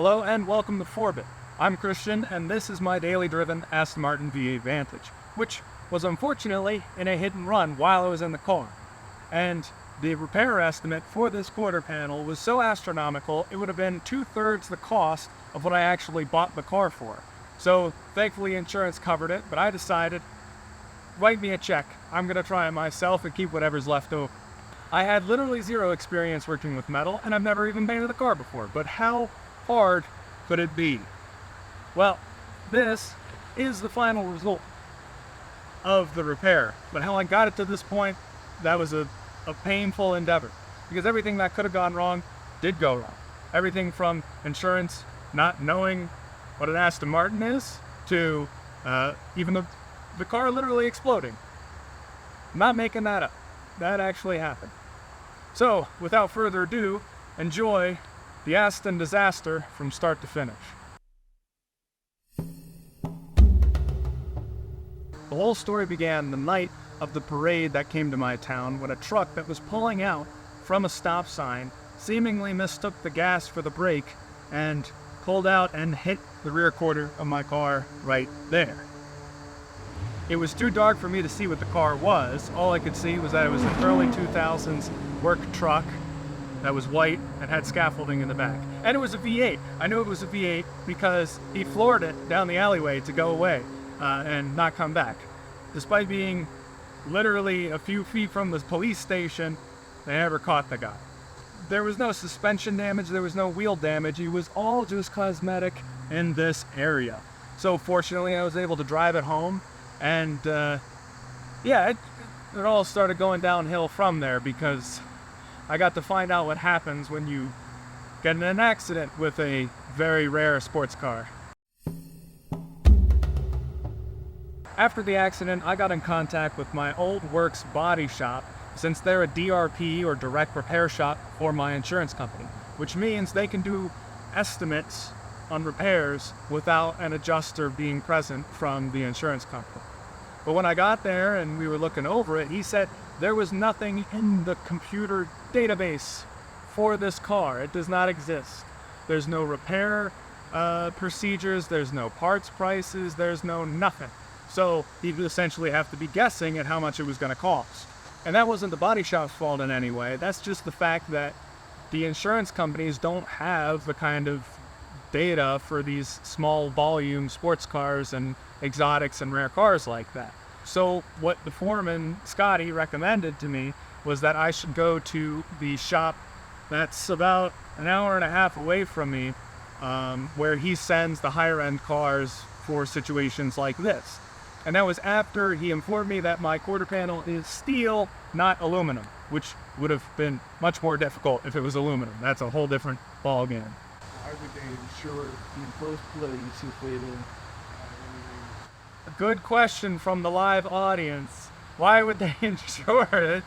Hello and welcome to Forbit. I'm Christian and this is my daily driven Aston Martin V8 Vantage, which was unfortunately in a hit and run while I was in the car. And the repair estimate for this quarter panel was so astronomical it would have been 2/3 the cost of what I actually bought the car for. So thankfully insurance covered it, but I decided, write me a check. I'm going to try it myself and keep whatever's left over. I had literally zero experience working with metal, and I've never even painted the car before, but how hard could it be? Well, this is the final result of the repair, but how I got it to this point, that was a painful endeavor, because everything that could have gone wrong did go wrong. Everything from insurance not knowing what an Aston Martin is, to even the car literally exploding. I'm not making that up. That actually happened. So, without further ado, enjoy the Aston Disaster from start to finish. The whole story began the night of the parade that came to my town when a truck that was pulling out from a stop sign seemingly mistook the gas for the brake and pulled out and hit the rear quarter of my car right there. It was too dark for me to see what the car was. All I could see was that it was an early 2000s work truck that was white and had scaffolding in the back. And it was a V8. I knew it was a V8 because he floored it down the alleyway to go away and not come back. Despite being literally a few feet from the police station, they never caught the guy. There was no suspension damage, there was no wheel damage. It was all just cosmetic in this area. So fortunately I was able to drive it home. And, it all started going downhill from there because I got to find out what happens when you get in an accident with a very rare sports car. After the accident, I got in contact with my old works body shop since they're a DRP or direct repair shop for my insurance company, which means they can do estimates on repairs without an adjuster being present from the insurance company. But when I got there and we were looking over it, he said there was nothing in the computer database for this car. It does not exist. There's no repair procedures, there's no parts prices, there's no nothing. So he'd essentially have to be guessing at how much it was going to cost. And that wasn't the body shop's fault in any way. That's just the fact that the insurance companies don't have the kind of data for these small volume sports cars and exotics and rare cars like that. So what the foreman, Scotty, recommended to me was that I should go to the shop that's about an hour and a half away from me, where he sends the higher end cars for situations like this. And that was after he informed me that my quarter panel is steel, not aluminum, which would have been much more difficult if it was aluminum. That's a whole different ball game. Why would they insure in the first place if they didn't? A good question from the live audience. Why would they insure it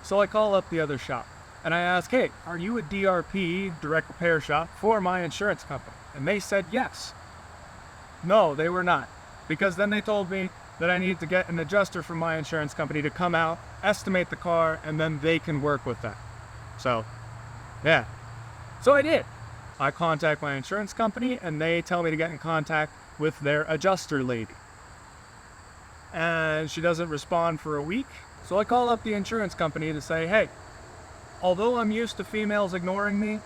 So I call up the other shop and I ask, hey, are you a DRP, direct repair shop, for my insurance company? And they said yes. No, they were not. Because then they told me that I need to get an adjuster from my insurance company to come out, estimate the car, and then they can work with that. So, yeah. So I did. I contact my insurance company and they tell me to get in contact with their adjuster lady. And she doesn't respond for a week. So I call up the insurance company to say, hey, although I'm used to females ignoring me,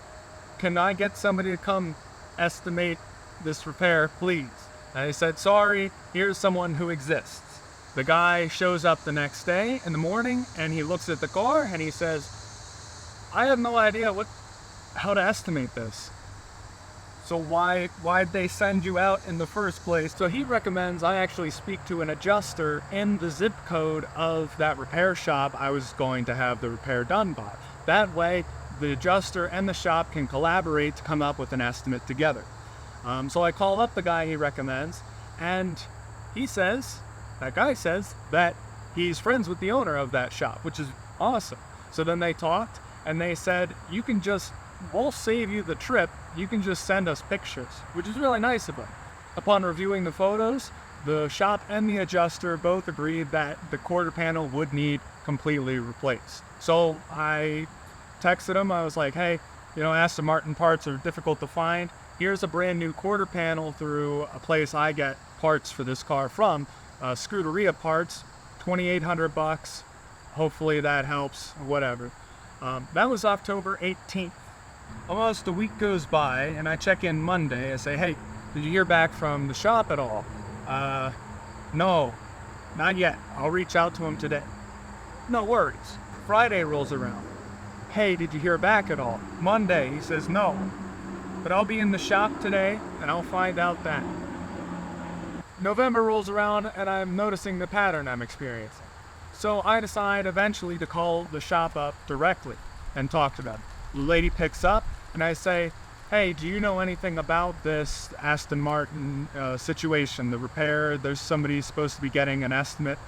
can I get somebody to come estimate this repair, please? And they said, sorry, here's someone who exists. The guy shows up the next day in the morning and he looks at the car and he says, I have no idea how to estimate this. So why'd they send you out in the first place? So he recommends I actually speak to an adjuster in the zip code of that repair shop I was going to have the repair done by. That way, the adjuster and the shop can collaborate to come up with an estimate together. So I call up the guy he recommends, and that guy says that he's friends with the owner of that shop, which is awesome. So then they talked, and they said, we'll save you the trip, you can just send us pictures, which is really nice of them. Upon reviewing the photos, the shop and the adjuster both agreed that the quarter panel would need completely replaced. So I texted him, I was like, hey, Aston Martin parts are difficult to find. Here's a brand new quarter panel through a place I get parts for this car from. Scuderia parts, $2,800. Hopefully that helps, whatever. That was October 18th. Almost a week goes by, and I check in Monday. I say, hey, did you hear back from the shop at all? No, not yet. I'll reach out to him today. No worries. Friday rolls around. Hey, did you hear back at all? Monday, he says no. But I'll be in the shop today, and I'll find out then. November rolls around, and I'm noticing the pattern I'm experiencing. So I decide eventually to call the shop up directly and talk to them. The lady picks up, and I say, hey, do you know anything about this Aston Martin situation, the repair? There's somebody supposed to be getting an estimate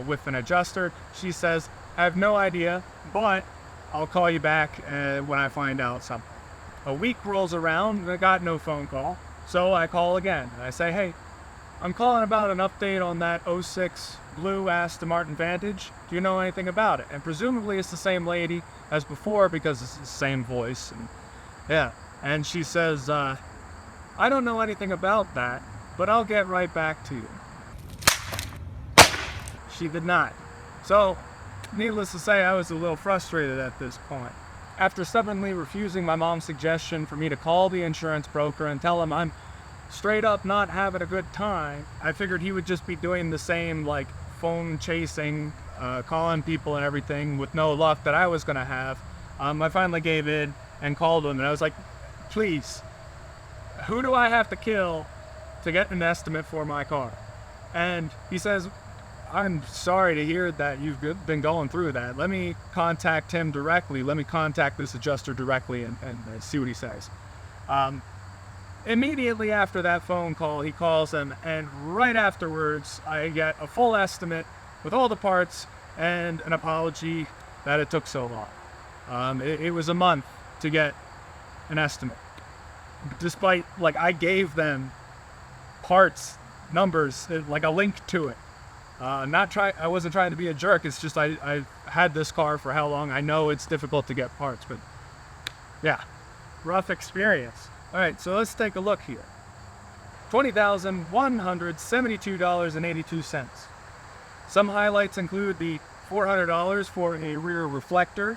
with an adjuster. She says, I have no idea, but I'll call you back when I find out something. A week rolls around, and I got no phone call, so I call again. And I say, hey, I'm calling about an update on that '06 blue Aston Martin Vantage. Do you know anything about it? And presumably it's the same lady as before because it's the same voice. And yeah. And she says, I don't know anything about that, but I'll get right back to you. She did not. So, needless to say, I was a little frustrated at this point. After stubbornly refusing my mom's suggestion for me to call the insurance broker and tell him I'm straight up not having a good time, I figured he would just be doing the same, like, phone chasing, calling people and everything with no luck that I was going to have. I finally gave in and called him, and I was like, please, who do I have to kill to get an estimate for my car? And he says, I'm sorry to hear that you've been going through that. Let me contact him directly. Let me contact this adjuster directly and see what he says. Immediately after that phone call, he calls him, and right afterwards, I get a full estimate with all the parts and an apology that it took so long. It was a month to get an estimate. Despite, I gave them parts, numbers, like a link to it. I wasn't trying to be a jerk. It's just I had this car for how long. I know it's difficult to get parts, but yeah, rough experience. All right, so let's take a look here. $20,172.82. Some highlights include the $400 for a rear reflector,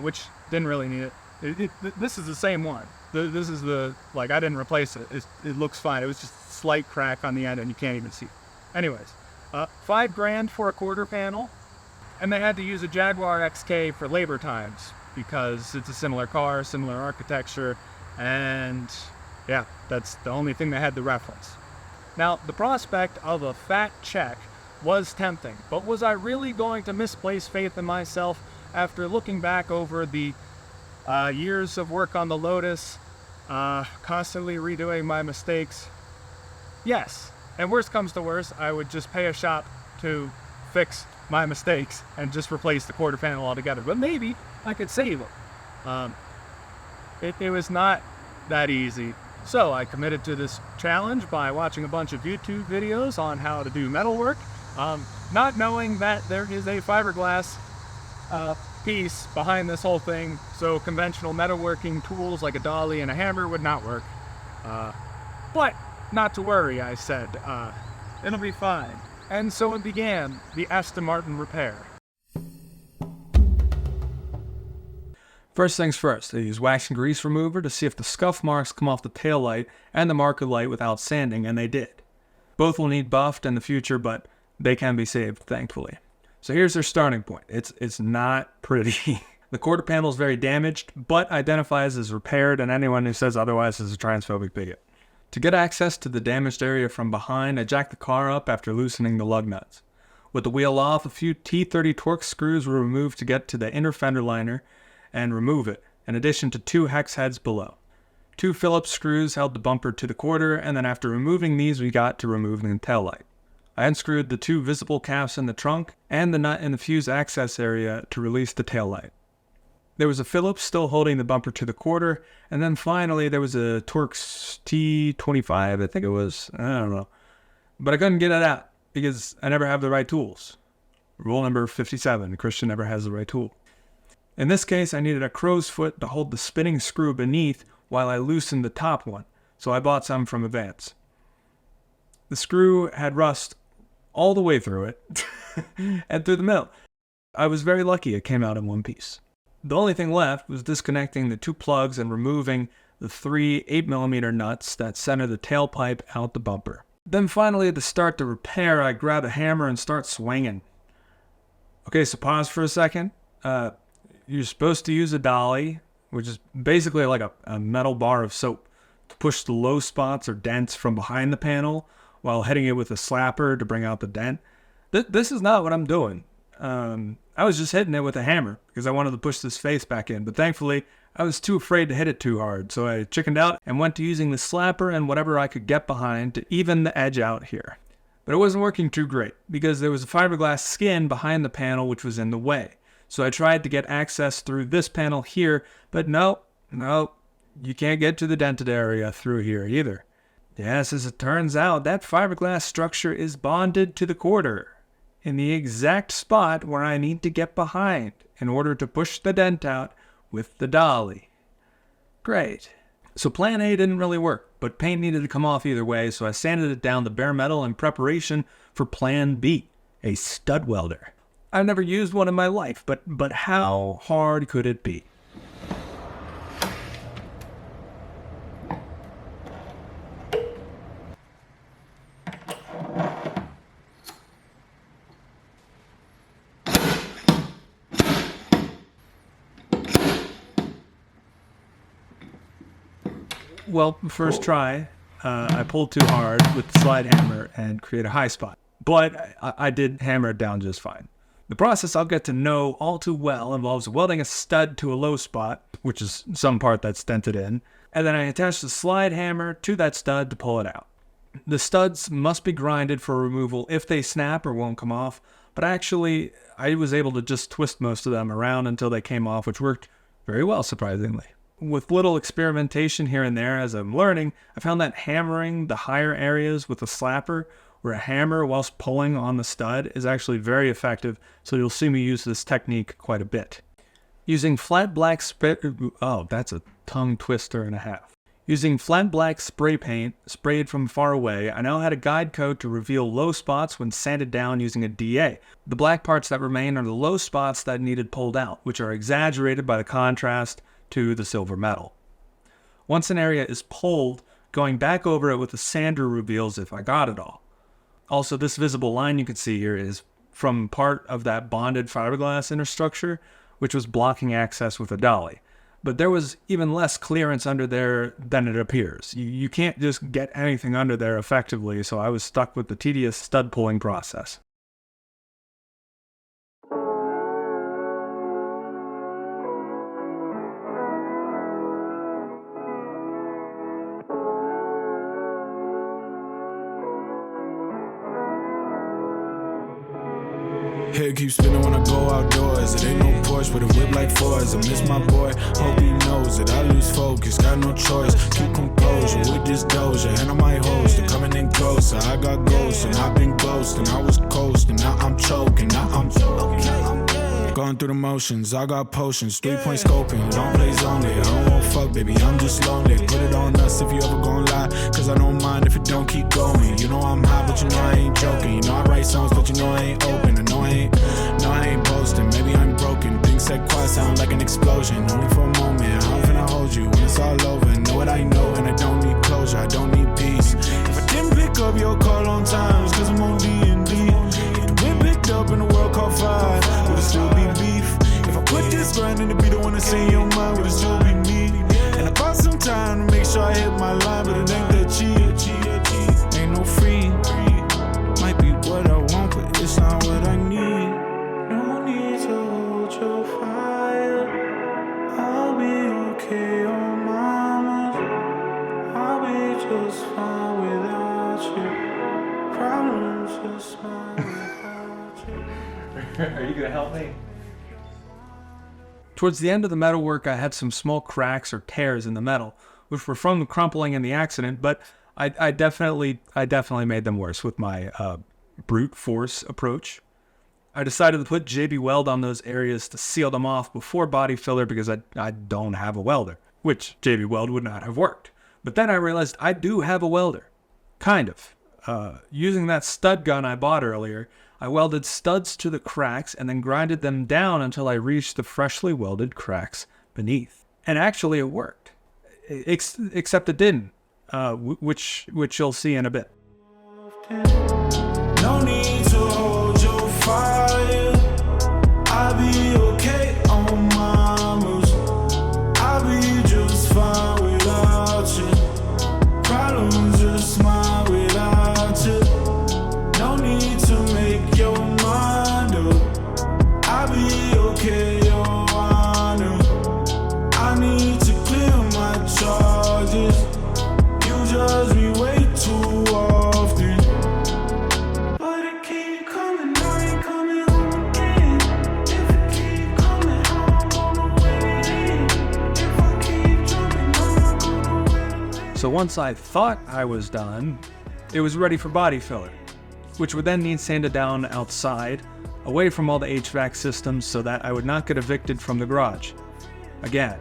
which didn't really need it. This is the same one. This is I didn't replace it. It looks fine. It was just a slight crack on the end, and you can't even see it. Anyways. $5,000 for a quarter panel, and they had to use a Jaguar XK for labor times because it's a similar car, similar architecture, and yeah, that's the only thing they had to reference. Now, the prospect of a fat check was tempting, but was I really going to misplace faith in myself after looking back over the years of work on the Lotus, constantly redoing my mistakes? Yes. And worst comes to worst, I would just pay a shop to fix my mistakes and just replace the quarter panel altogether. But maybe I could save them. It was not that easy. So I committed to this challenge by watching a bunch of YouTube videos on how to do metalwork, not knowing that there is a fiberglass piece behind this whole thing, so conventional metalworking tools like a dolly and a hammer would not work. But not to worry, I said. It'll be fine. And so it began, the Aston Martin repair. First things first, I use wax and grease remover to see if the scuff marks come off the taillight and the marker light without sanding, and they did. Both will need buffed in the future, but they can be saved, thankfully. So here's their starting point. It's not pretty. The quarter panel is very damaged, but identifies as repaired, and anyone who says otherwise is a transphobic bigot. To get access to the damaged area from behind, I jacked the car up after loosening the lug nuts. With the wheel off, a few T30 Torx screws were removed to get to the inner fender liner and remove it, in addition to 2 hex heads below. 2 Phillips screws held the bumper to the quarter, and then after removing these, we got to removing the taillight. I unscrewed the 2 visible caps in the trunk and the nut in the fuse access area to release the taillight. There was a Phillips still holding the bumper to the quarter, and then finally there was a Torx T25, I think it was, I don't know. But I couldn't get it out, because I never have the right tools. Rule number 57, Christian never has the right tool. In this case, I needed a crow's foot to hold the spinning screw beneath while I loosened the top one, so I bought some from Advance. The screw had rust all the way through it and through the middle. I was very lucky it came out in one piece. The only thing left was disconnecting the 2 plugs and removing the 3 8mm nuts that center the tailpipe out the bumper. Then finally, to start the repair, I grab a hammer and start swinging. Okay, so pause for a second. You're supposed to use a dolly, which is basically like a metal bar of soap, to push the low spots or dents from behind the panel while hitting it with a slapper to bring out the dent. This is not what I'm doing. I was just hitting it with a hammer because I wanted to push this face back in, but thankfully I was too afraid to hit it too hard, so I chickened out and went to using the slapper and whatever I could get behind to even the edge out here. But it wasn't working too great because there was a fiberglass skin behind the panel which was in the way. So I tried to get access through this panel here, but no, you can't get to the dented area through here either. Yes, as it turns out, that fiberglass structure is bonded to the quarter in the exact spot where I need to get behind in order to push the dent out with the dolly. Great. So plan A didn't really work, but paint needed to come off either way, so I sanded it down to bare metal in preparation for plan B, a stud welder. I've never used one in my life, but how hard could it be? Well, first try, I pulled too hard with the slide hammer and create a high spot. But I did hammer it down just fine. The process I'll get to know all too well involves welding a stud to a low spot, which is some part that's dented in, and then I attach the slide hammer to that stud to pull it out. The studs must be grinded for removal if they snap or won't come off, but actually I was able to just twist most of them around until they came off, which worked very well, surprisingly. With little experimentation here and there as I'm learning, I found that hammering the higher areas with a slapper or a hammer whilst pulling on the stud is actually very effective, so you'll see me use this technique quite a bit. Using flat black spray... Oh, that's a tongue twister and a half. Using flat black spray paint sprayed from far away, I now had a guide coat to reveal low spots when sanded down using a DA. The black parts that remain are the low spots that needed pulled out, which are exaggerated by the contrast to the silver metal. Once an area is pulled, going back over it with a sander reveals if I got it all. Also, this visible line you can see here is from part of that bonded fiberglass inner structure, which was blocking access with a dolly. But there was even less clearance under there than it appears. You can't just get anything under there effectively, so I was stuck with the tedious stud pulling process. Head keeps spinning when I go outdoors. It ain't no Porsche, but a whip like Fords. I miss my boy, hope he knows it. I lose focus, got no choice. Keep composure with this doja. And I might host, they're coming in closer. I got ghosts and I've been ghosting. I was coasting, now I'm choking. Now I'm going through the motions, I got potions, 3-point scoping, don't play zone it. I don't want fuck, baby, I'm just lonely. Put it on us if you ever gon' lie, cause I don't mind if it don't keep going. You know I'm high, but you know I ain't joking. You know I write songs, but you know I ain't open. I know I ain't boasting, maybe I'm broken. Things said quiet sound like an explosion. Only for a moment, I'm finna hold you when it's all over. Know what I know, and I don't need closure, I don't need peace. If I didn't pick up your call on time, it's cause I'm on D&D. Picked up in the world called fire, would it still be beef? If I put this grind in the beat, I wanna see in your mind, would it still be me? And I bought some time to make sure I hit my line, but it ain't that cheap. Ain't no free. Might be what I want, but it's not what I need. No need to hold your fire. I'll be okay on mama's. I'll be just fine without you. Problems just fine. Are you gonna help me? Towards the end of the metalwork, I had some small cracks or tears in the metal, which were from the crumpling in the accident, but I definitely made them worse with my brute force approach. I decided to put JB Weld on those areas to seal them off before body filler because I don't have a welder, which JB Weld would not have worked. But then I realized I do have a welder. Kind of. Using that stud gun I bought earlier, I welded studs to the cracks and then grinded them down until I reached the freshly welded cracks beneath. And actually it worked. Except it didn't, which you'll see in a bit. No need to hold your fire. I'll be okay on my moves. I'll be just fine without you. Problems just mine without you. No need to make your mind up. I'll be okay, your honor. I need to clear my charges. You judge me way too often. So once I thought I was done, it was ready for body filler, which would then need sanded down outside, away from all the HVAC systems so that I would not get evicted from the garage. Again.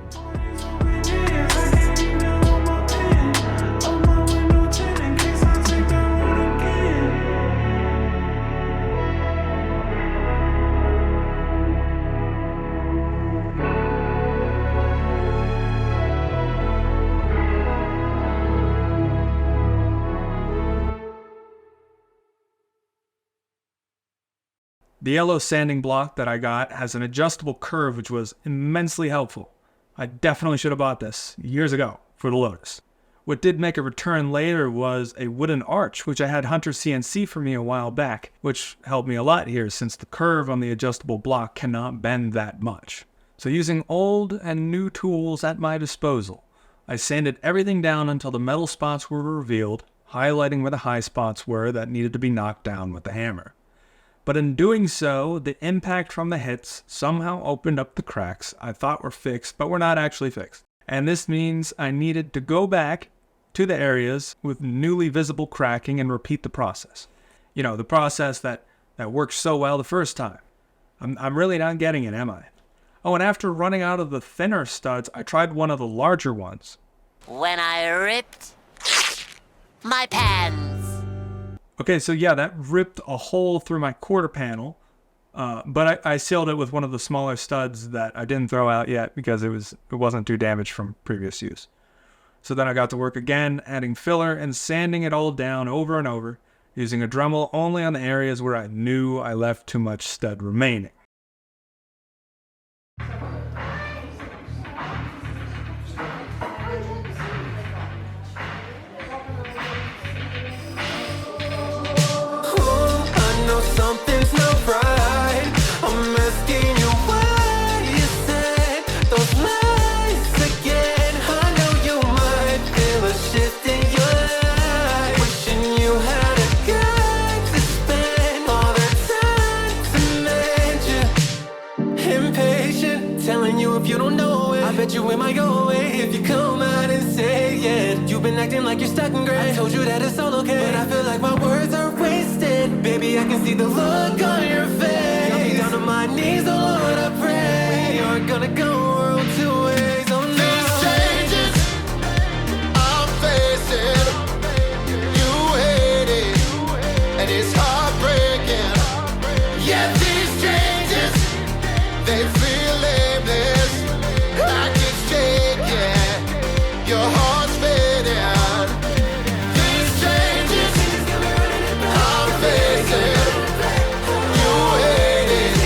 The yellow sanding block that I got has an adjustable curve which was immensely helpful. I definitely should have bought this years ago for the Lotus. What did make a return later was a wooden arch which I had Hunter CNC for me a while back, which helped me a lot here since the curve on the adjustable block cannot bend that much. So using old and new tools at my disposal, I sanded everything down until the metal spots were revealed, highlighting where the high spots were that needed to be knocked down with the hammer. But in doing so, the impact from the hits somehow opened up the cracks I thought were fixed, but were not actually fixed. And this means I needed to go back to the areas with newly visible cracking and repeat the process. You know, the process that worked so well the first time. I'm really not getting it, am I? Oh, and after running out of the thinner studs, I tried one of the larger ones. When I ripped my pants. Okay, so yeah, that ripped a hole through my quarter panel, but I sealed it with one of the smaller studs that I didn't throw out yet because it wasn't too damaged from previous use. So then I got to work again, adding filler and sanding it all down over and over, using a Dremel only on the areas where I knew I left too much stud remaining. Something's not right. I'm asking you why you said those lies again. I know you might feel a shift in your life. Wishing you had a guy to spend all the time to mend you. Impatient, telling you if you don't know it. I bet you it might go away if you come out and say it. You've been acting like you're stuck in gray. I told you that it's all okay, but I feel like my words are wasted. Baby, I can see the look on your face. Got me down to my knees, oh Lord, I pray. We are gonna go world two ways, oh no. These changes I'm facing, you hate it, and it's heartbreaking. Yeah, these changes, they feel aimless, like it's shaking, your heart's fading. These changes I'm facing, you hate it,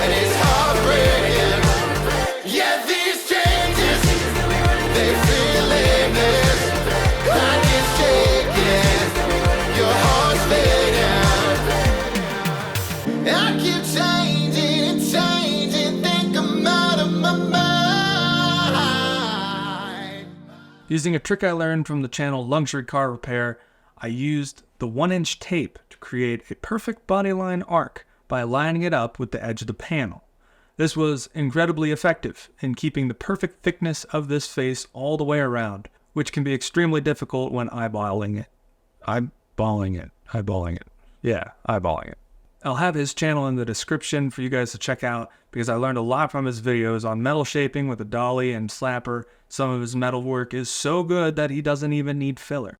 and it's heartbreaking. Yeah, these changes, they feel aimless, like it's shaking, your heart's fading. I keep changing and changing, think I'm out of my mind. Using a trick I learned from the channel Luxury Car Repair, I used the 1-inch tape to create a perfect bodyline arc by lining it up with the edge of the panel. This was incredibly effective in keeping the perfect thickness of this face all the way around, which can be extremely difficult when eyeballing it. I'll have his channel in the description for you guys to check out because I learned a lot from his videos on metal shaping with a dolly and slapper. Some of his metal work is so good that he doesn't even need filler.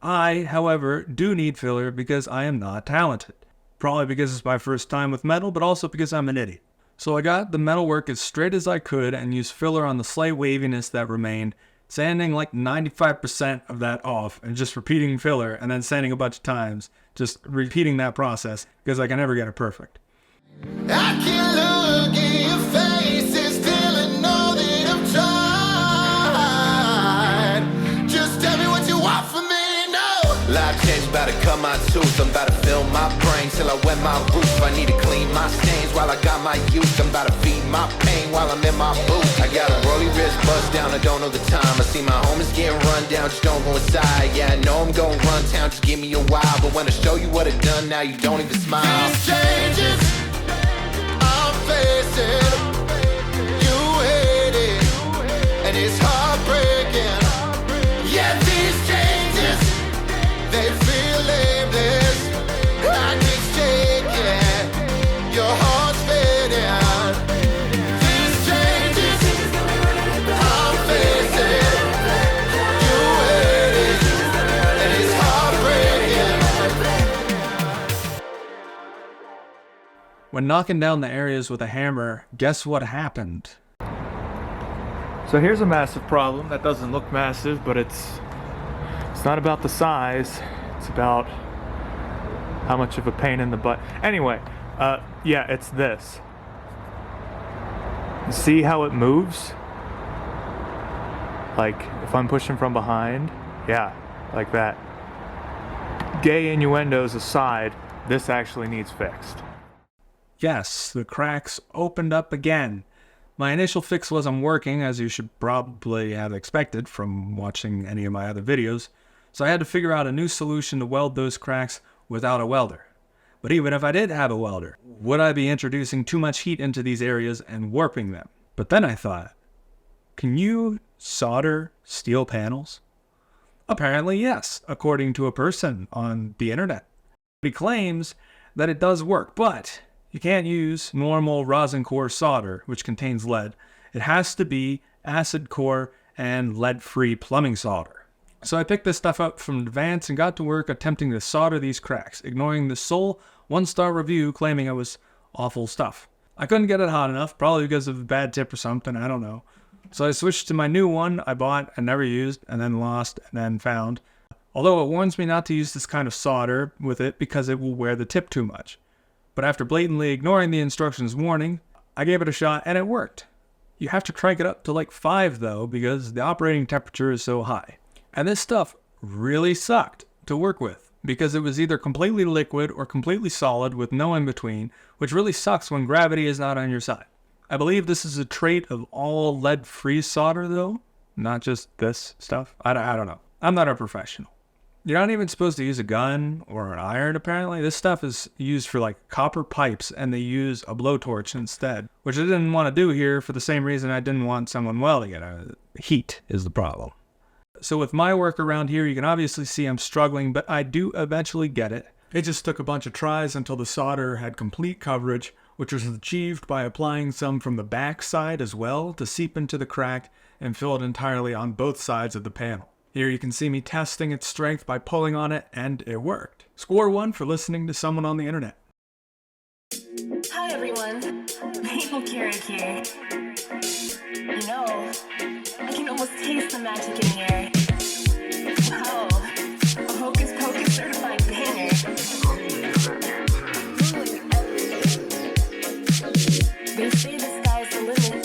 I, however, do need filler because I am not talented. Probably because it's my first time with metal, but also because I'm an idiot. So I got the metalwork as straight as I could and used filler on the slight waviness that remained, sanding like 95% of that off and just repeating filler and then sanding a bunch of times, just repeating that process because I can never get it perfect. I can look in your face and still know that I'm tried. Just tell me what you want from me, no. Life change, about to cut my tooth. I'm about to fill my brain till I wet my roof. I need to clean my stains while I got my youth. I'm about to feed my pain while I'm in my booth. I got a rolly wrist bust down, I don't know the time. I see my homies getting run down, just don't go inside. Yeah, I know I'm gonna run town, just give me a while. But when I show you what I done, now you don't even smile. These changes I'm facing, you hate it, and it's heartbreaking. Yeah, these changes, they feel aimless. I can't take it, your heart's fading. These changes I'm facing, you hate it, and it's heartbreaking. When knocking down the areas with a hammer, guess what happened? So here's a massive problem that doesn't look massive, but it's not about the size, it's about how much of a pain in the butt. Anyway, yeah, it's this. See how it moves? Like, if I'm pushing from behind, yeah, like that. Gay innuendos aside, this actually needs fixed. Yes, the cracks opened up again. My initial fix wasn't working, as you should probably have expected from watching any of my other videos, so I had to figure out a new solution to weld those cracks without a welder. But even if I did have a welder, would I be introducing too much heat into these areas and warping them? But then I thought, can you solder steel panels? Apparently yes, according to a person on the internet. He claims that it does work, but you can't use normal rosin core solder, which contains lead. It has to be acid core and lead-free plumbing solder. So I picked this stuff up from Advance and got to work attempting to solder these cracks, ignoring the sole one-star review claiming it was awful stuff. I couldn't get it hot enough, probably because of a bad tip or something, I don't know. So I switched to my new one I bought and never used, and then lost, and then found. Although it warns me not to use this kind of solder with it because it will wear the tip too much. But after blatantly ignoring the instructions warning, I gave it a shot and it worked. You have to crank it up to like 5 though, because the operating temperature is so high. And this stuff really sucked to work with, because it was either completely liquid or completely solid with no in-between, which really sucks when gravity is not on your side. I believe this is a trait of all lead-free solder though, not just this stuff. I don't know. I'm not a professional. You're not even supposed to use a gun or an iron, apparently. This stuff is used for like copper pipes, and they use a blowtorch instead, which I didn't want to do here for the same reason I didn't want someone welding it. Heat is the problem. So with my work around here, you can obviously see I'm struggling, but I do eventually get it. It just took a bunch of tries until the solder had complete coverage, which was achieved by applying some from the back side as well to seep into the crack and fill it entirely on both sides of the panel. Here you can see me testing its strength by pulling on it, and it worked. Score 1 for listening to someone on the internet. Hi everyone, Maple Carrot here. You know, I can almost taste the magic in the air. Wow, a hocus pocus certified banger. They say the sky's the limit,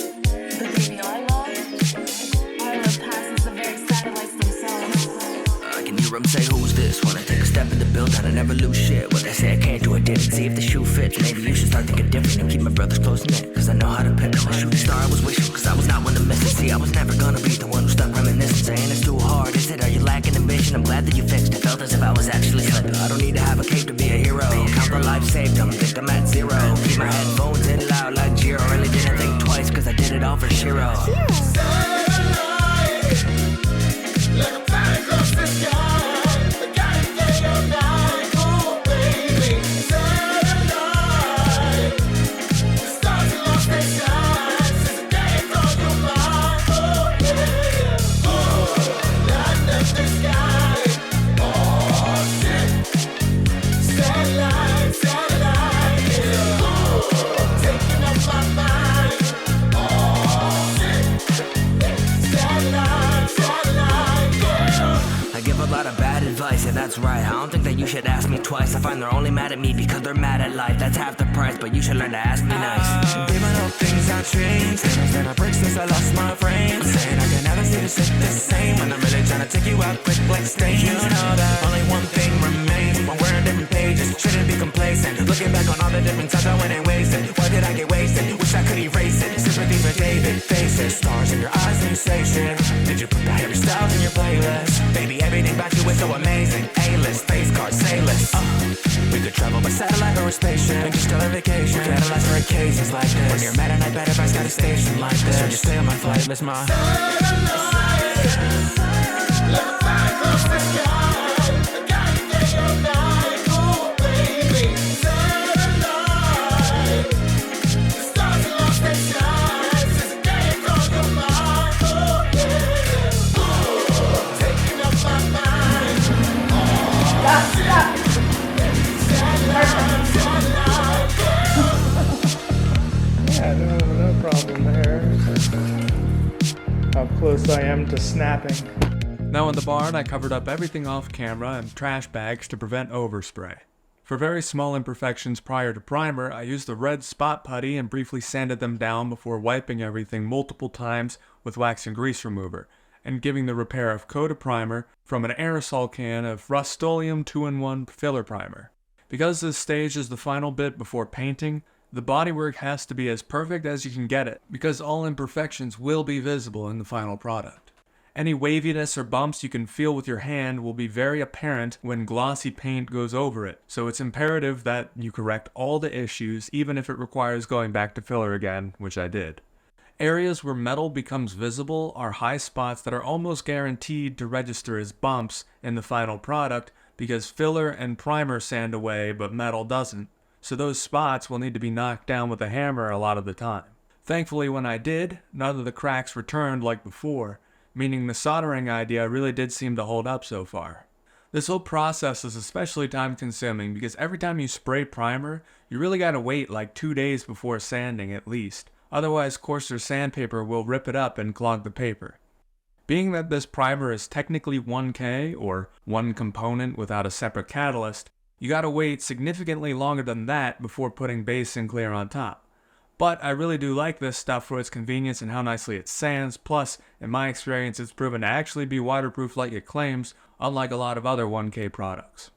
but baby, our love passes the very satellites themselves. I can hear them say, who's this? When I take a step in the build and I never lose shit. What they say I can't do, I didn't. See if the shoe fits. Maybe you should start thinking different and keep my brothers close knit. Cause I know how to pick them. A shooting star I was wishing, cause I was not one to miss it. See, I was never gonna be the one who stuck reminiscing. Saying it's too hard, is it? Are you lacking ambition? I'm glad that you fixed it. Felt as if I was actually slipping. I don't need to have a cape to be a hero. Count the life saved, I'm victim at 0. Keep my headphones in loud like Jiro. Really didn't think twice cause I did it all for Shiro. Like a fire across the sky, the guy day or night, oh baby, satellite. lot of bad advice, and that's right. I don't think that you should ask me twice. I find they're only mad at me because they're mad at life. That's half the price, but you should learn to ask me nice. Giving up things I changed. It's been a break since I lost my frame. Saying I can never see the shit the same when I'm really trying to take you out quick like stains. You know that only one thing remains. When we're on different pages, shouldn't be complacent. Looking back on all the different times I went and wasted. Why did I get wasted? Wish I could erase it. Sympathy for David, faces, stars in your eyes, sensation. Did you put the Harry Styles in your playlist? Baby, everything about you is so amazing. A-list, face card, say-list. We could travel by satellite or a spaceship and just tell a vacation. We catalyze for occasions like this. When you're mad and I bet if I got a station like this. So just stay on my flight, miss my Yeah, no problem there. How close I am to snapping. Now in the barn, I covered up everything off camera and trash bags to prevent overspray. For very small imperfections prior to primer, I used the red spot putty and briefly sanded them down before wiping everything multiple times with wax and grease remover, and giving the repair of coat of primer from an aerosol can of Rust-Oleum 2-in-1 filler primer. Because this stage is the final bit before painting, the bodywork has to be as perfect as you can get it, because all imperfections will be visible in the final product. Any waviness or bumps you can feel with your hand will be very apparent when glossy paint goes over it, so it's imperative that you correct all the issues even if it requires going back to filler again, which I did. Areas where metal becomes visible are high spots that are almost guaranteed to register as bumps in the final product because filler and primer sand away but metal doesn't, so those spots will need to be knocked down with a hammer a lot of the time. Thankfully when I did, none of the cracks returned like before, meaning the soldering idea really did seem to hold up so far. This whole process is especially time consuming because every time you spray primer, you really gotta wait like 2 days before sanding at least, otherwise coarser sandpaper will rip it up and clog the paper. Being that this primer is technically 1K, or one component without a separate catalyst, you gotta wait significantly longer than that before putting base and clear on top. But I really do like this stuff for its convenience and how nicely it sands, plus, in my experience, it's proven to actually be waterproof like it claims, unlike a lot of other 1K products.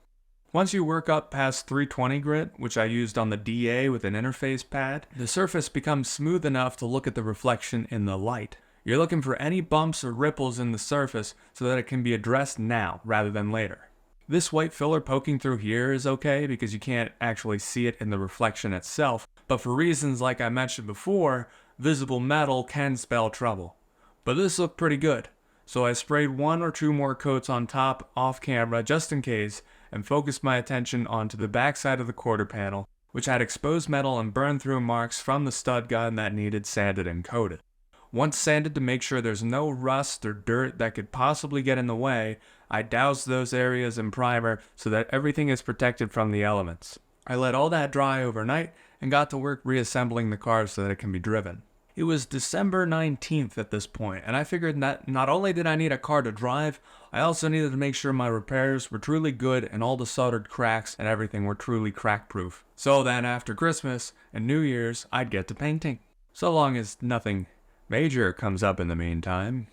Once you work up past 320 grit, which I used on the DA with an interface pad, the surface becomes smooth enough to look at the reflection in the light. You're looking for any bumps or ripples in the surface so that it can be addressed now rather than later. This white filler poking through here is okay because you can't actually see it in the reflection itself, but for reasons like I mentioned before, visible metal can spell trouble. But this looked pretty good, so I sprayed 1 or 2 more coats on top off camera just in case, and focused my attention onto the back side of the quarter panel, which had exposed metal and burn through marks from the stud gun that needed sanded and coated. Once sanded to make sure there's no rust or dirt that could possibly get in the way, I doused those areas in primer so that everything is protected from the elements. I let all that dry overnight and got to work reassembling the car so that it can be driven. It was December 19th at this point, and I figured that not only did I need a car to drive, I also needed to make sure my repairs were truly good and all the soldered cracks and everything were truly crack-proof. So then after Christmas and New Year's, I'd get to painting. So long as nothing major comes up in the meantime.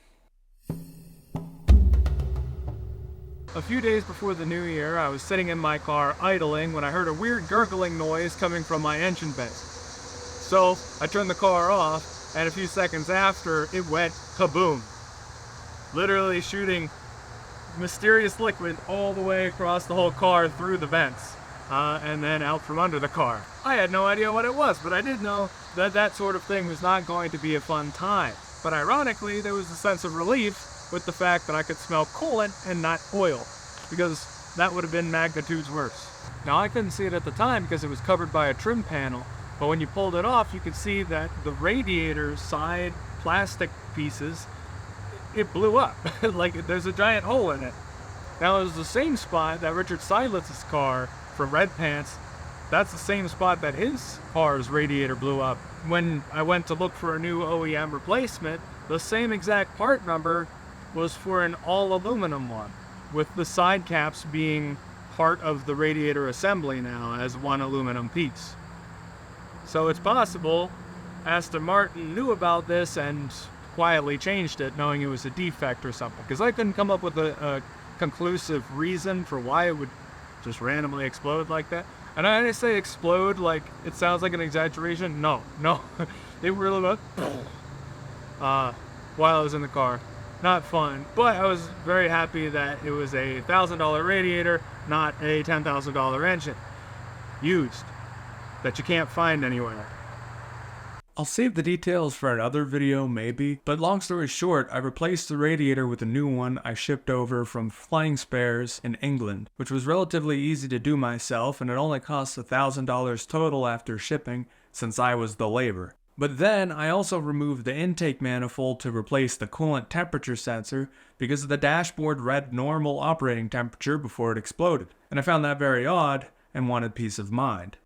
A few days before the new year, I was sitting in my car idling when I heard a weird gurgling noise coming from my engine bay. So I turned the car off, and a few seconds after, it went kaboom. Literally shooting mysterious liquid all the way across the whole car through the vents, and then out from under the car. I had no idea what it was, but I did know that that sort of thing was not going to be a fun time. But ironically, there was a sense of relief with the fact that I could smell coolant and not oil, because that would have been magnitudes worse. Now I couldn't see it at the time because it was covered by a trim panel, but when you pulled it off, you could see that the radiator side plastic pieces, it blew up. Like there's a giant hole in it. Now it was the same spot that Richard Silas's car from Red Pants, that's the same spot that his car's radiator blew up. When I went to look for a new OEM replacement, the same exact part number was for an all aluminum one. with the side caps being part of the radiator assembly now as one aluminum piece. So it's possible Aston Martin knew about this and quietly changed it, knowing it was a defect or something. Because I couldn't come up with a conclusive reason for why it would just randomly explode like that. And I didn't say explode like it sounds like an exaggeration. No. They were really while I was in the car. Not fun, but I was very happy that it was a $1,000 radiator, not a $10,000 engine. Used. That you can't find anywhere. I'll save the details for another video maybe, but long story short, I replaced the radiator with a new one I shipped over from Flying Spares in England, which was relatively easy to do myself, and it only cost $1,000 total after shipping, since I was the labor. But then I also removed the intake manifold to replace the coolant temperature sensor because the dashboard read normal operating temperature before it exploded, and I found that very odd and wanted peace of mind.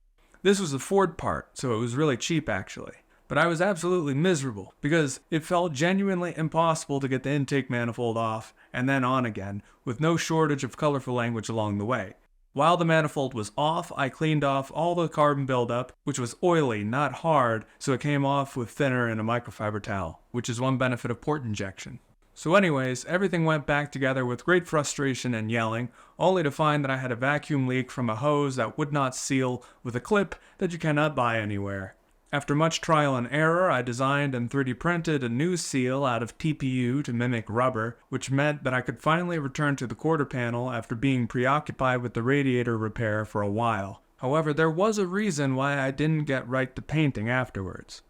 This was a Ford part, so it was really cheap actually. But I was absolutely miserable because it felt genuinely impossible to get the intake manifold off and then on again with no shortage of colorful language along the way. While the manifold was off, I cleaned off all the carbon buildup, which was oily, not hard, so it came off with thinner and a microfiber towel, which is one benefit of port injection. So anyways, everything went back together with great frustration and yelling, only to find that I had a vacuum leak from a hose that would not seal with a clip that you cannot buy anywhere. After much trial and error, I designed and 3D printed a new seal out of TPU to mimic rubber, which meant that I could finally return to the quarter panel after being preoccupied with the radiator repair for a while. However, there was a reason why I didn't get right to painting afterwards.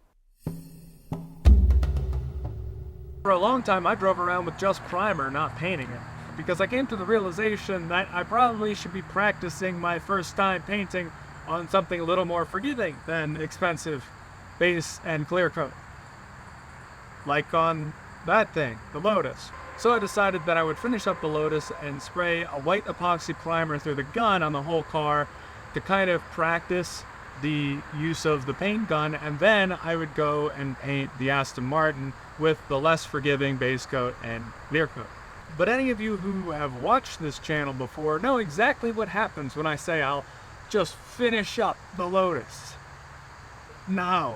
For a long time, I drove around with just primer, not painting it, because I came to the realization that I probably should be practicing my first time painting on something a little more forgiving than expensive base and clear coat. Like on that thing, the Lotus. So I decided that I would finish up the Lotus and spray a white epoxy primer through the gun on the whole car to kind of practice the use of the paint gun, and then I would go and paint the Aston Martin with the less forgiving base coat and clear coat. But any of you who have watched this channel before know exactly what happens when I say I'll just finish up the Lotus. No,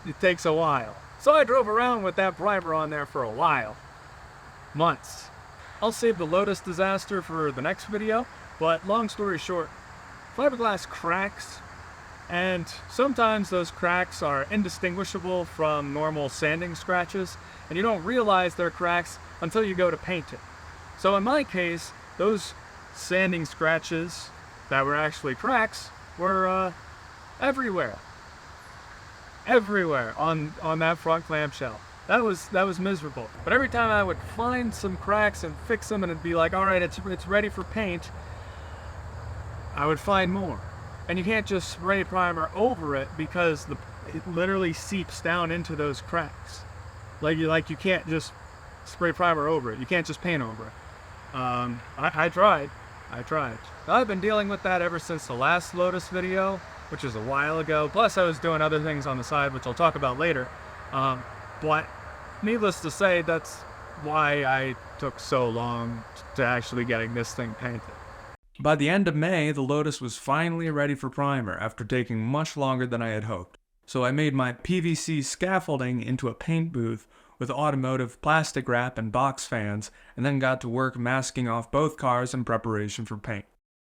it takes a while. So I drove around with that primer on there for a while. Months. I'll save the Lotus disaster for the next video, but long story short, fiberglass cracks, and sometimes those cracks are indistinguishable from normal sanding scratches, and you don't realize they're cracks until you go to paint it. So in my case, those sanding scratches that were actually cracks were everywhere on that front clamshell. That was miserable. But every time I would find some cracks and fix them and it'd be like, all right, it's ready for paint, I would find more. And you can't just spray primer over it because it literally seeps down into those cracks. Like you can't just spray primer over it. You can't just paint over it. I tried. I've been dealing with that ever since the last Lotus video, which was a while ago. Plus I was doing other things on the side, which I'll talk about later. But needless to say, that's why I took so long to actually getting this thing painted. By the end of May, the Lotus was finally ready for primer after taking much longer than I had hoped. So I made my PVC scaffolding into a paint booth with automotive plastic wrap and box fans, and then got to work masking off both cars in preparation for paint.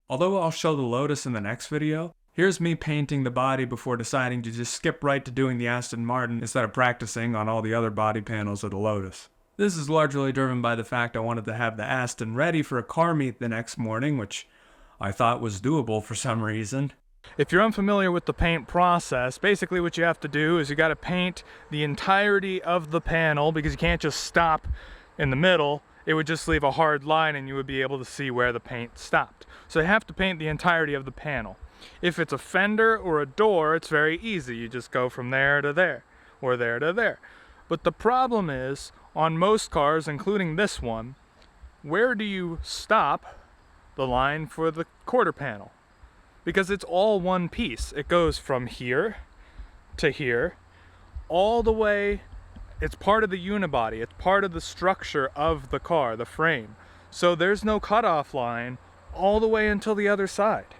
Although I'll show the Lotus in the next video, here's me painting the body before deciding to just skip right to doing the Aston Martin instead of practicing on all the other body panels of the Lotus. This is largely driven by the fact I wanted to have the Aston ready for a car meet the next morning, which I thought was doable for some reason. If you're unfamiliar with the paint process, basically what you have to do is you got to paint the entirety of the panel, because you can't just stop in the middle. It would just leave a hard line and you would be able to see where the paint stopped. So you have to paint the entirety of the panel. If it's a fender or a door, it's very easy. You just go from there to there, or there to there. But the problem is, on most cars, including this one, where do you stop the line for the quarter panel? Because it's all one piece. It goes from here to here, all the way. It's part of the unibody. It's part of the structure of the car, the frame. So there's no cutoff line all the way until the other side.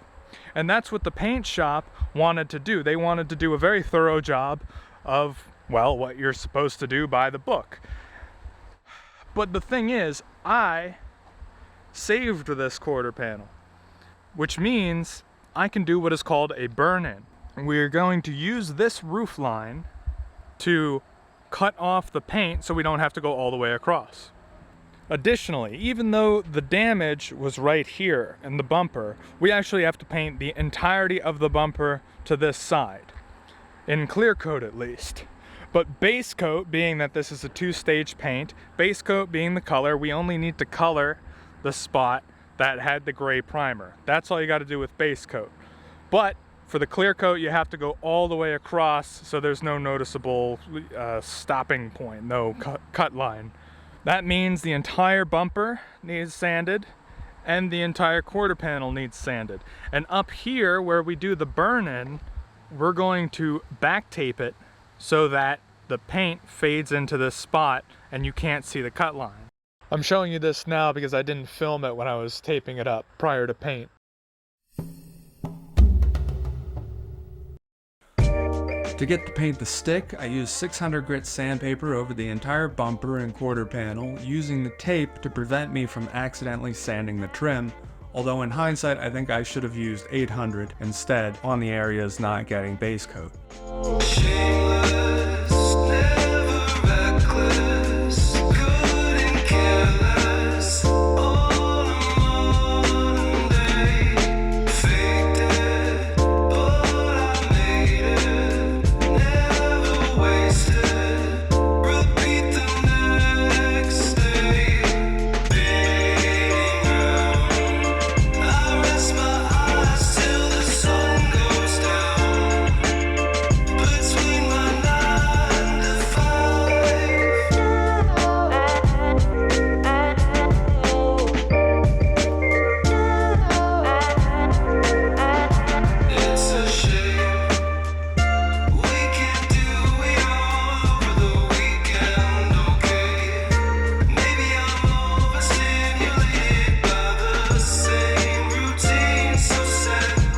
And that's what the paint shop wanted to do. They wanted to do a very thorough job of, well, what you're supposed to do by the book. But the thing is, I saved this quarter panel, which means I can do what is called a burn-in. We're going to use this roof line to cut off the paint so we don't have to go all the way across. Additionally, even though the damage was right here in the bumper, we actually have to paint the entirety of the bumper to this side, in clear coat at least. But base coat, being that this is a two-stage paint, base coat being the color, we only need to color the spot that had the gray primer. That's all you got to do with base coat. But for the clear coat, you have to go all the way across, so there's no noticeable stopping point, no cut line. That means the entire bumper needs sanded and the entire quarter panel needs sanded. And up here where we do the burn-in, we're going to back tape it so that the paint fades into this spot and you can't see the cut line. I'm showing you this now because I didn't film it when I was taping it up prior to paint. To get the paint to stick, I used 600 grit sandpaper over the entire bumper and quarter panel, using the tape to prevent me from accidentally sanding the trim, although in hindsight I think I should have used 800 instead on the areas not getting base coat. Shameless, never reckless, good and careless, all in one day. Faked it, but I made it, never wasted. Repeat the next day. Being around, I rest my eyes till the sun goes down. Between my 9 to 5. It's a shame we can't do it all over the weekend, okay? Maybe I'm overstimulated by the same routine, so second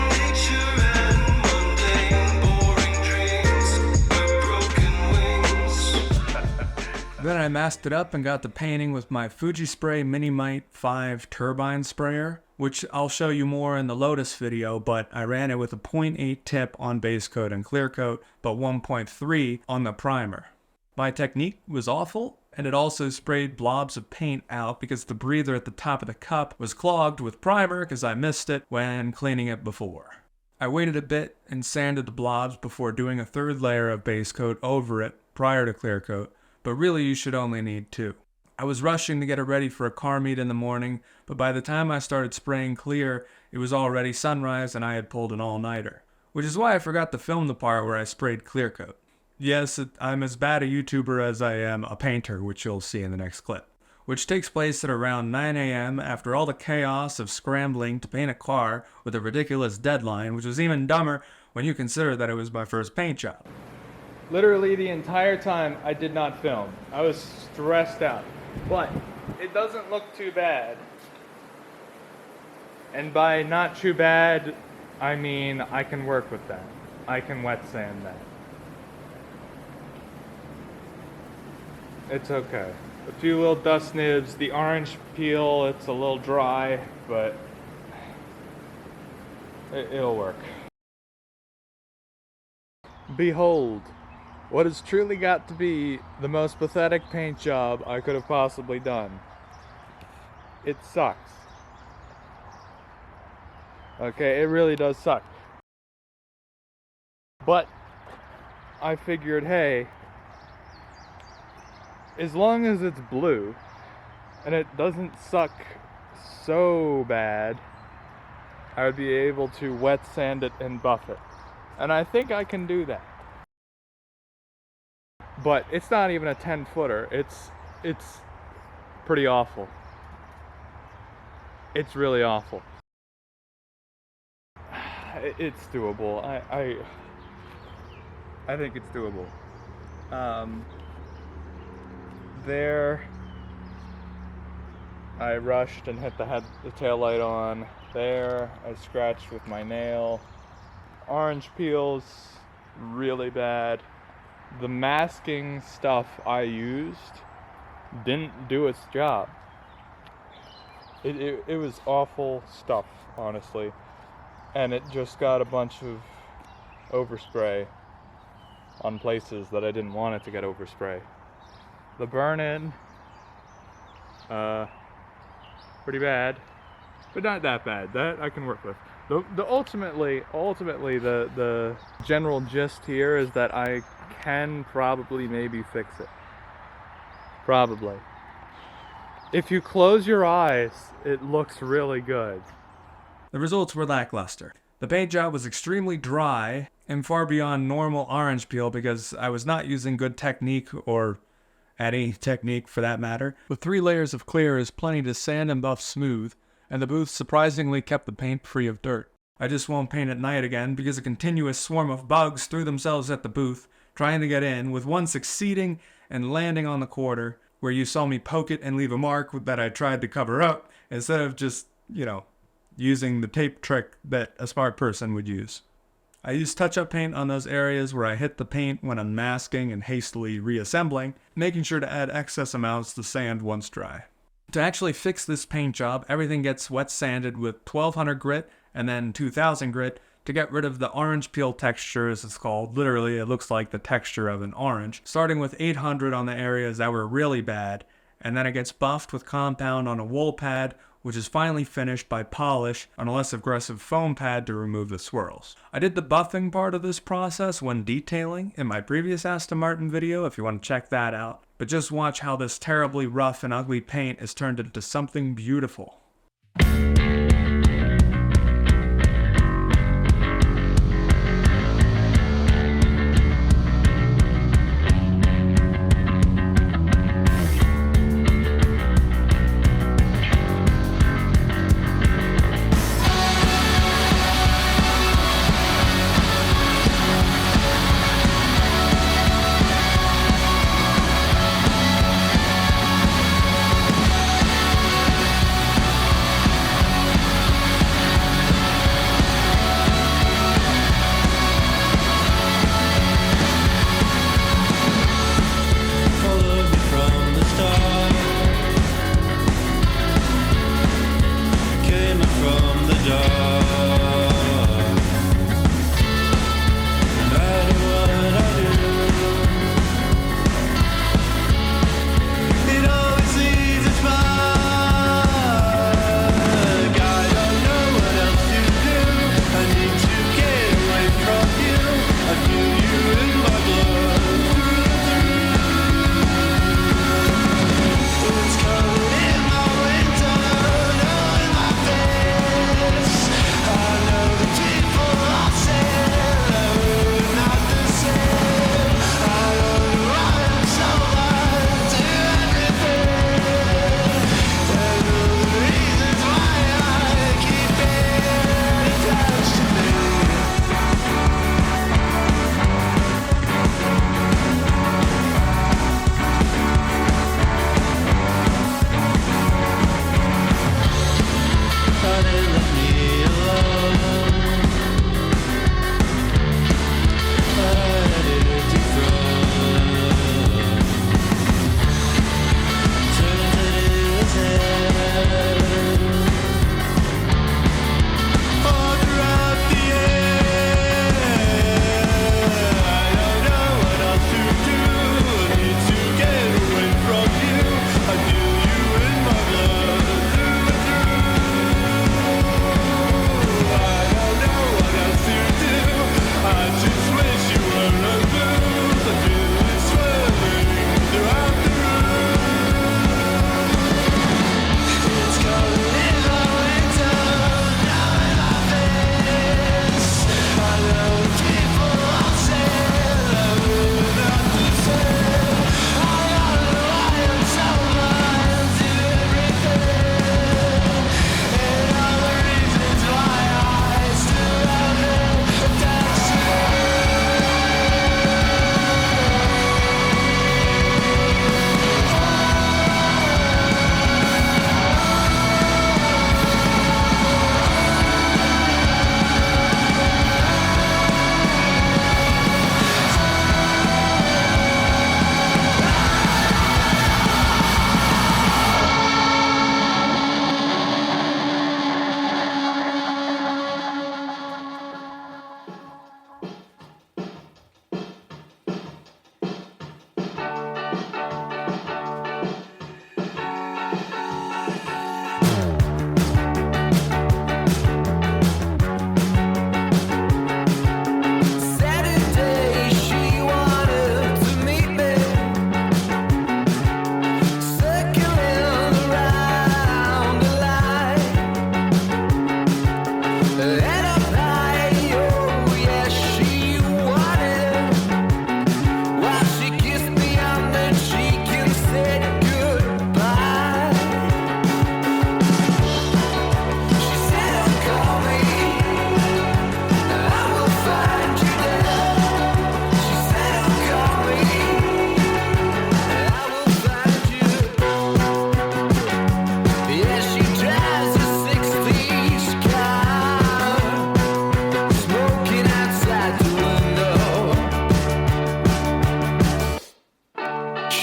nature and mundane, boring dreams with broken wings. Then I masked it up and got the painting with my Fuji Spray Minimite 5 turbine sprayer, which I'll show you more in the Lotus video, but I ran it with a 0.8 tip on base coat and clear coat, but 1.3 on the primer. My technique was awful, and it also sprayed blobs of paint out because the breather at the top of the cup was clogged with primer because I missed it when cleaning it before. I waited a bit and sanded the blobs before doing a third layer of base coat over it prior to clear coat, but really you should only need 2. I was rushing to get it ready for a car meet in the morning, but by the time I started spraying clear, it was already sunrise and I had pulled an all-nighter. Which is why I forgot to film the part where I sprayed clear coat. Yes, I'm as bad a YouTuber as I am a painter, which you'll see in the next clip. Which takes place at around 9 AM after all the chaos of scrambling to paint a car with a ridiculous deadline, which was even dumber when you consider that it was my first paint job. Literally the entire time I did not film. I was stressed out. But it doesn't look too bad. And by not too bad, I mean I can work with that. I can wet sand that. It's okay. A few little dust nibs, the orange peel, it's a little dry, but it'll work. Behold, what has truly got to be the most pathetic paint job I could have possibly done. It sucks. Okay, it really does suck. But I figured, hey, as long as it's blue and it doesn't suck so bad, I would be able to wet sand it and buff it. And I think I can do that. But it's not even a 10-footer. It's pretty awful. It's really awful. It's doable. I think it's doable. I rushed and hit the tail light on there. I scratched with my nail. Orange peels really bad. The masking stuff I used didn't do its job. It was awful stuff, honestly. And it just got a bunch of overspray on places that I didn't want it to get overspray. The burn-in, pretty bad, but not that bad. That I can work with. Ultimately the general gist here is that I can probably maybe fix it. Probably. If you close your eyes, it looks really good. The results were lackluster. The paint job was extremely dry and far beyond normal orange peel because I was not using good technique, or any technique for that matter. With 3 layers of clear is plenty to sand and buff smooth, and the booth surprisingly kept the paint free of dirt. I just won't paint at night again because a continuous swarm of bugs threw themselves at the booth, trying to get in, with one succeeding and landing on the quarter, where you saw me poke it and leave a mark that I tried to cover up, instead of just, using the tape trick that a smart person would use. I used touch-up paint on those areas where I hit the paint when unmasking and hastily reassembling, making sure to add excess amounts to sand once dry. To actually fix this paint job, everything gets wet sanded with 1200 grit and then 2000 grit to get rid of the orange peel texture, as it's called. Literally, it looks like the texture of an orange. Starting with 800 on the areas that were really bad, and then it gets buffed with compound on a wool pad, which is finally finished by polish on a less aggressive foam pad to remove the swirls. I did the buffing part of this process when detailing in my previous Aston Martin video, if you want to check that out. But just watch how this terribly rough and ugly paint is turned into something beautiful.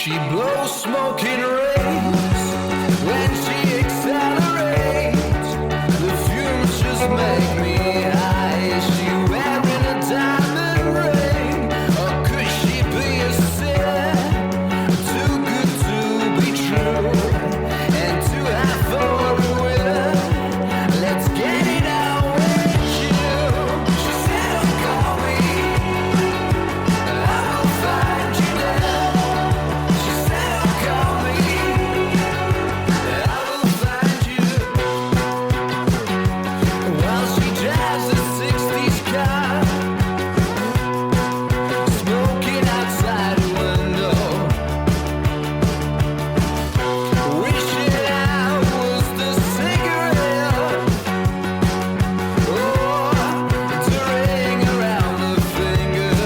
She blows smoke in rays when she accelerates. The fumes just make me high. Is she wearing a diamond ring, or could she be a sin? Too good to be true, and too high for a winner. Let's get it out with you. She said, "Oh, call me, I will find you there." She said, "Oh, call me, I will find you." While she drives a 60s car, smoking outside a window, wishing I was the cigarette, or the ring around the finger.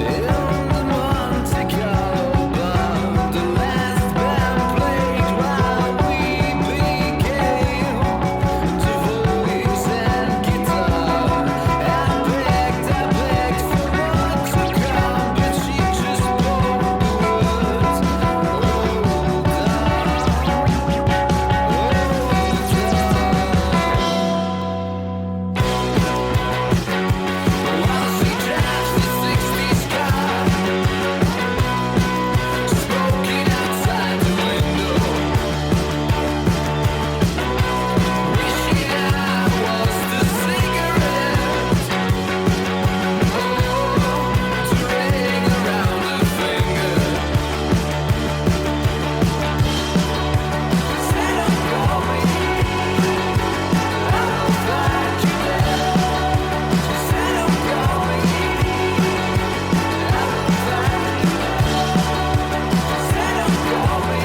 In the Monte Carlo bar, the last band played while we became to voice and guitar. I begged for one to come, but she just spoke the words, "Hold on." While she drives the 60s car, smoking outside the window, wishing I was the cigarette, to ring around the finger. Said, "Oh, call me, I will find you there." She said, "Oh, call me, I will find you there." She said, "Oh, call me,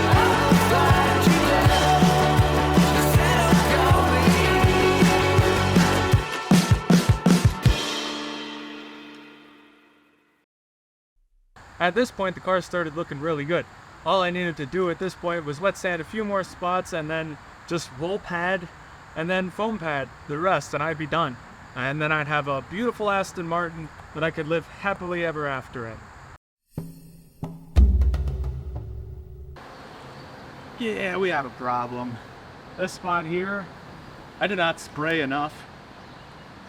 I will find you there." She said, "Oh, call me." At this point, the car started looking really good. All I needed to do at this point was wet sand a few more spots and then just roll pad and then foam pad the rest, and I'd be done. And then I'd have a beautiful Aston Martin that I could live happily ever after in. Yeah, we have a problem. This spot here, I did not spray enough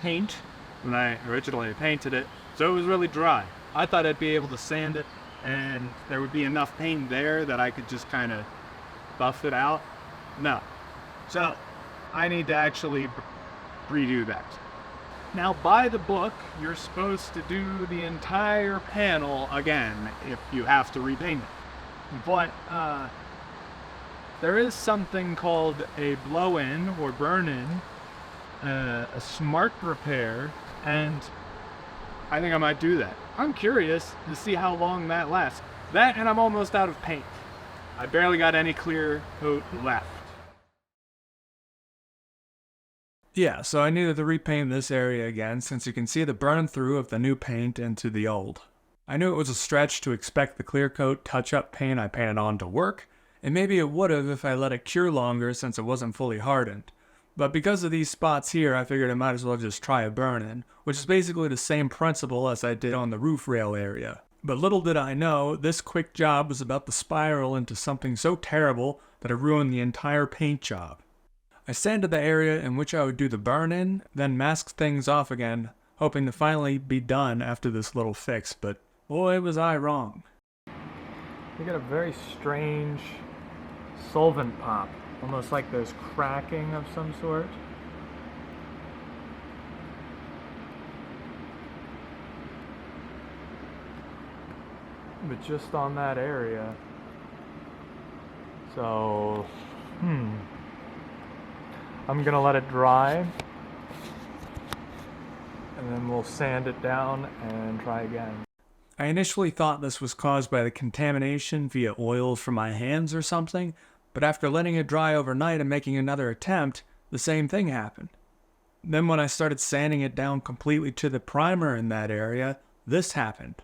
paint when I originally painted it, so it was really dry. I thought I'd be able to sand it and there would be enough paint there that I could just kind of buff it out. No. So I need to actually redo that. Now, by the book, you're supposed to do the entire panel again if you have to repaint it. But there is something called a blow-in or burn-in, a smart repair, and I think I might do that. I'm curious to see how long that lasts. That, and I'm almost out of paint. I barely got any clear coat left. Yeah, so I needed to repaint this area again since you can see the burn through of the new paint into the old. I knew it was a stretch to expect the clear coat touch-up paint I painted on to work, and maybe it would have if I let it cure longer since it wasn't fully hardened. But because of these spots here, I figured I might as well just try a burn-in, which is basically the same principle as I did on the roof rail area. But little did I know, this quick job was about to spiral into something so terrible that it ruined the entire paint job. I sanded the area in which I would do the burn-in, then masked things off again, hoping to finally be done after this little fix, but boy was I wrong. You get a very strange solvent pop, almost like there's cracking of some sort. But just on that area. So, I'm gonna let it dry, and then we'll sand it down and try again. I initially thought this was caused by the contamination via oils from my hands or something, but after letting it dry overnight and making another attempt, the same thing happened. Then when I started sanding it down completely to the primer in that area, this happened.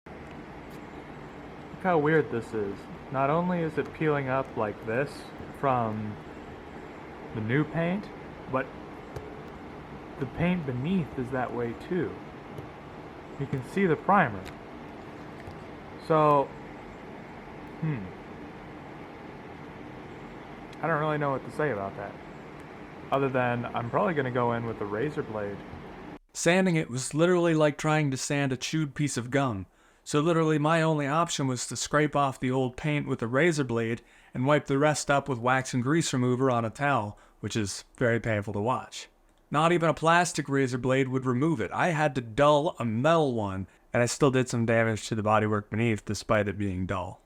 Look how weird this is. Not only is it peeling up like this from the new paint, but the paint beneath is that way too. You can see the primer. So, I don't really know what to say about that. Other than, I'm probably going to go in with a razor blade. Sanding it was literally like trying to sand a chewed piece of gum. So literally my only option was to scrape off the old paint with a razor blade and wipe the rest up with wax and grease remover on a towel, which is very painful to watch. Not even a plastic razor blade would remove it. I had to dull a metal one, and I still did some damage to the bodywork beneath despite it being dull.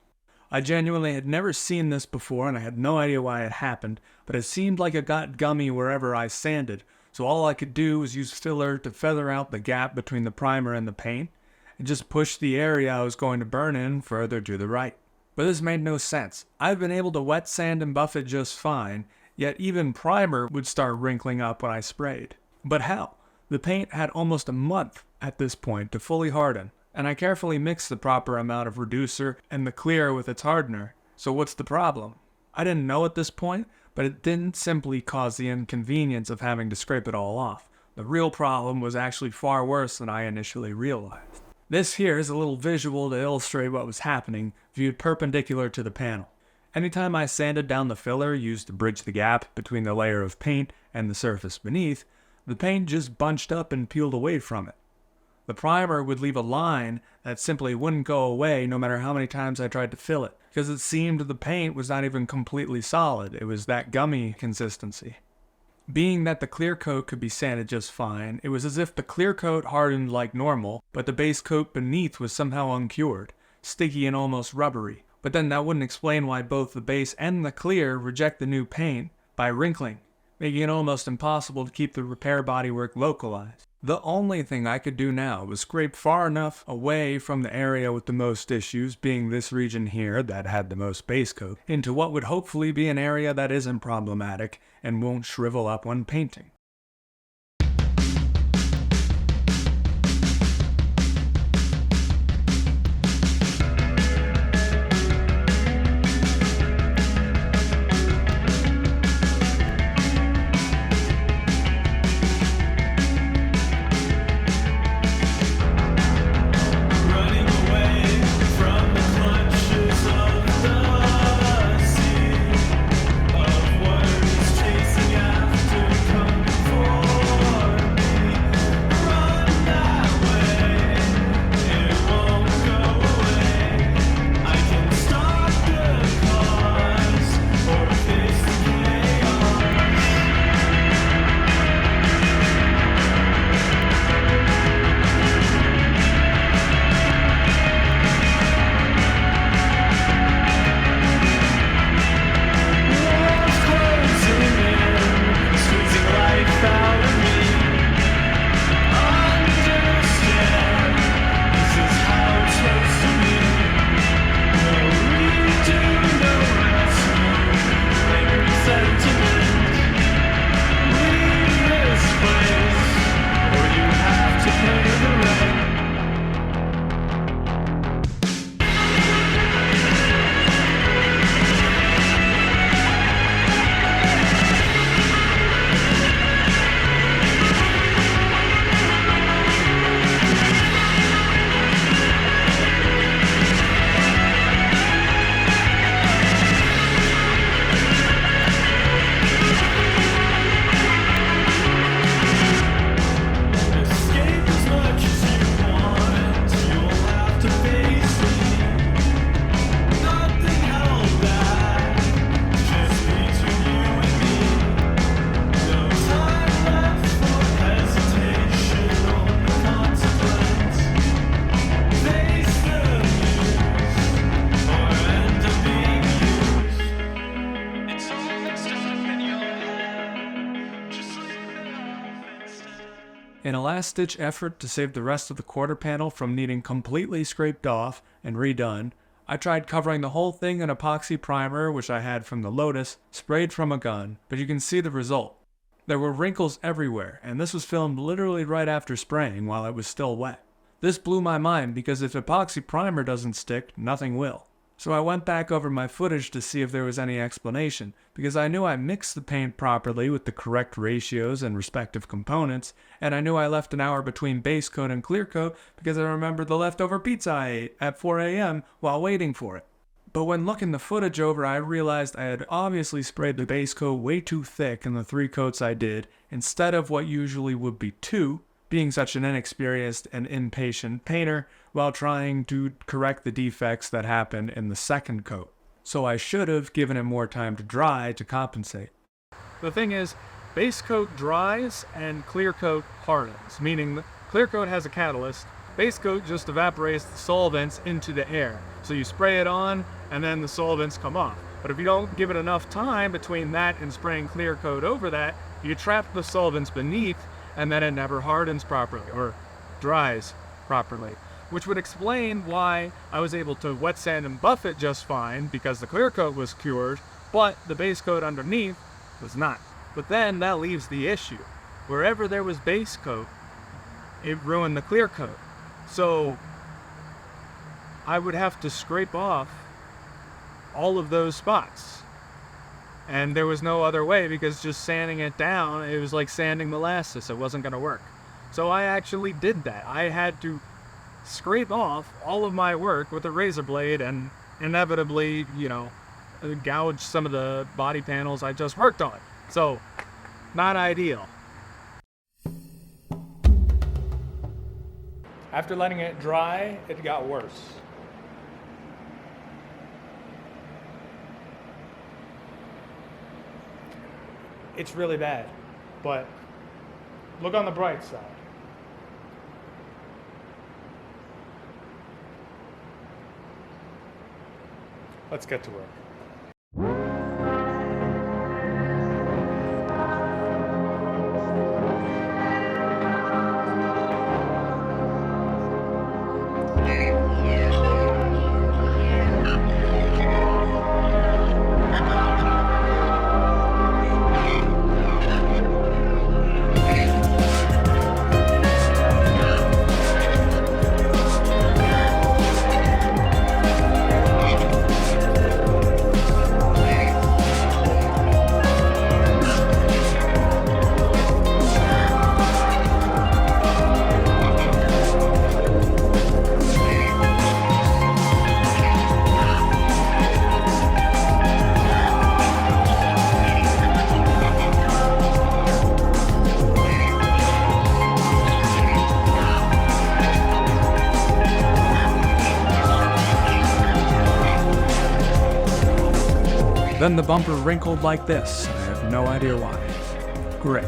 I genuinely had never seen this before, and I had no idea why it happened, but it seemed like it got gummy wherever I sanded, so all I could do was use filler to feather out the gap between the primer and the paint, and just push the area I was going to burn in further to the right. But this made no sense. I've been able to wet sand and buff it just fine, yet even primer would start wrinkling up when I sprayed. But how? The paint had almost a month at this point to fully harden, and I carefully mixed the proper amount of reducer and the clear with its hardener. So what's the problem? I didn't know at this point, but it didn't simply cause the inconvenience of having to scrape it all off. The real problem was actually far worse than I initially realized. This here is a little visual to illustrate what was happening, viewed perpendicular to the panel. Anytime I sanded down the filler used to bridge the gap between the layer of paint and the surface beneath, the paint just bunched up and peeled away from it. The primer would leave a line that simply wouldn't go away no matter how many times I tried to fill it, because it seemed the paint was not even completely solid. It was that gummy consistency. Being that the clear coat could be sanded just fine, it was as if the clear coat hardened like normal, but the base coat beneath was somehow uncured, sticky and almost rubbery. But then that wouldn't explain why both the base and the clear reject the new paint by wrinkling, making it almost impossible to keep the repair bodywork localized. The only thing I could do now was scrape far enough away from the area with the most issues, being this region here that had the most base coat, into what would hopefully be an area that isn't problematic and won't shrivel up when painting. Chasing after In a last-ditch effort to save the rest of the quarter panel from needing completely scraped off and redone, I tried covering the whole thing in epoxy primer, which I had from the Lotus, sprayed from a gun, but you can see the result. There were wrinkles everywhere, and this was filmed literally right after spraying while it was still wet. This blew my mind because if epoxy primer doesn't stick, nothing will. So I went back over my footage to see if there was any explanation, because I knew I mixed the paint properly with the correct ratios and respective components, and I knew I left an hour between base coat and clear coat because I remembered the leftover pizza I ate at 4 a.m. while waiting for it. But when looking the footage over, I realized I had obviously sprayed the base coat way too thick in the 3 coats I did, instead of what usually would be 2, being such an inexperienced and impatient painter, while trying to correct the defects that happened in the second coat. So I should have given it more time to dry to compensate. The thing is, base coat dries and clear coat hardens, meaning the clear coat has a catalyst, base coat just evaporates the solvents into the air. So you spray it on and then the solvents come off. But if you don't give it enough time between that and spraying clear coat over that, you trap the solvents beneath and then it never hardens properly or dries properly. Which would explain why I was able to wet sand and buff it just fine because the clear coat was cured, but the base coat underneath was not. But then that leaves the issue. Wherever there was base coat, it ruined the clear coat. So I would have to scrape off all of those spots. And there was no other way because just sanding it down, it was like sanding molasses. It wasn't going to work. So I actually did that. I had to scrape off all of my work with a razor blade and inevitably, gouge some of the body panels I just worked on. So, not ideal. After letting it dry, it got worse. It's really bad, but look on the bright side. Let's get to work. Then the bumper wrinkled like this. I have no idea why. Great.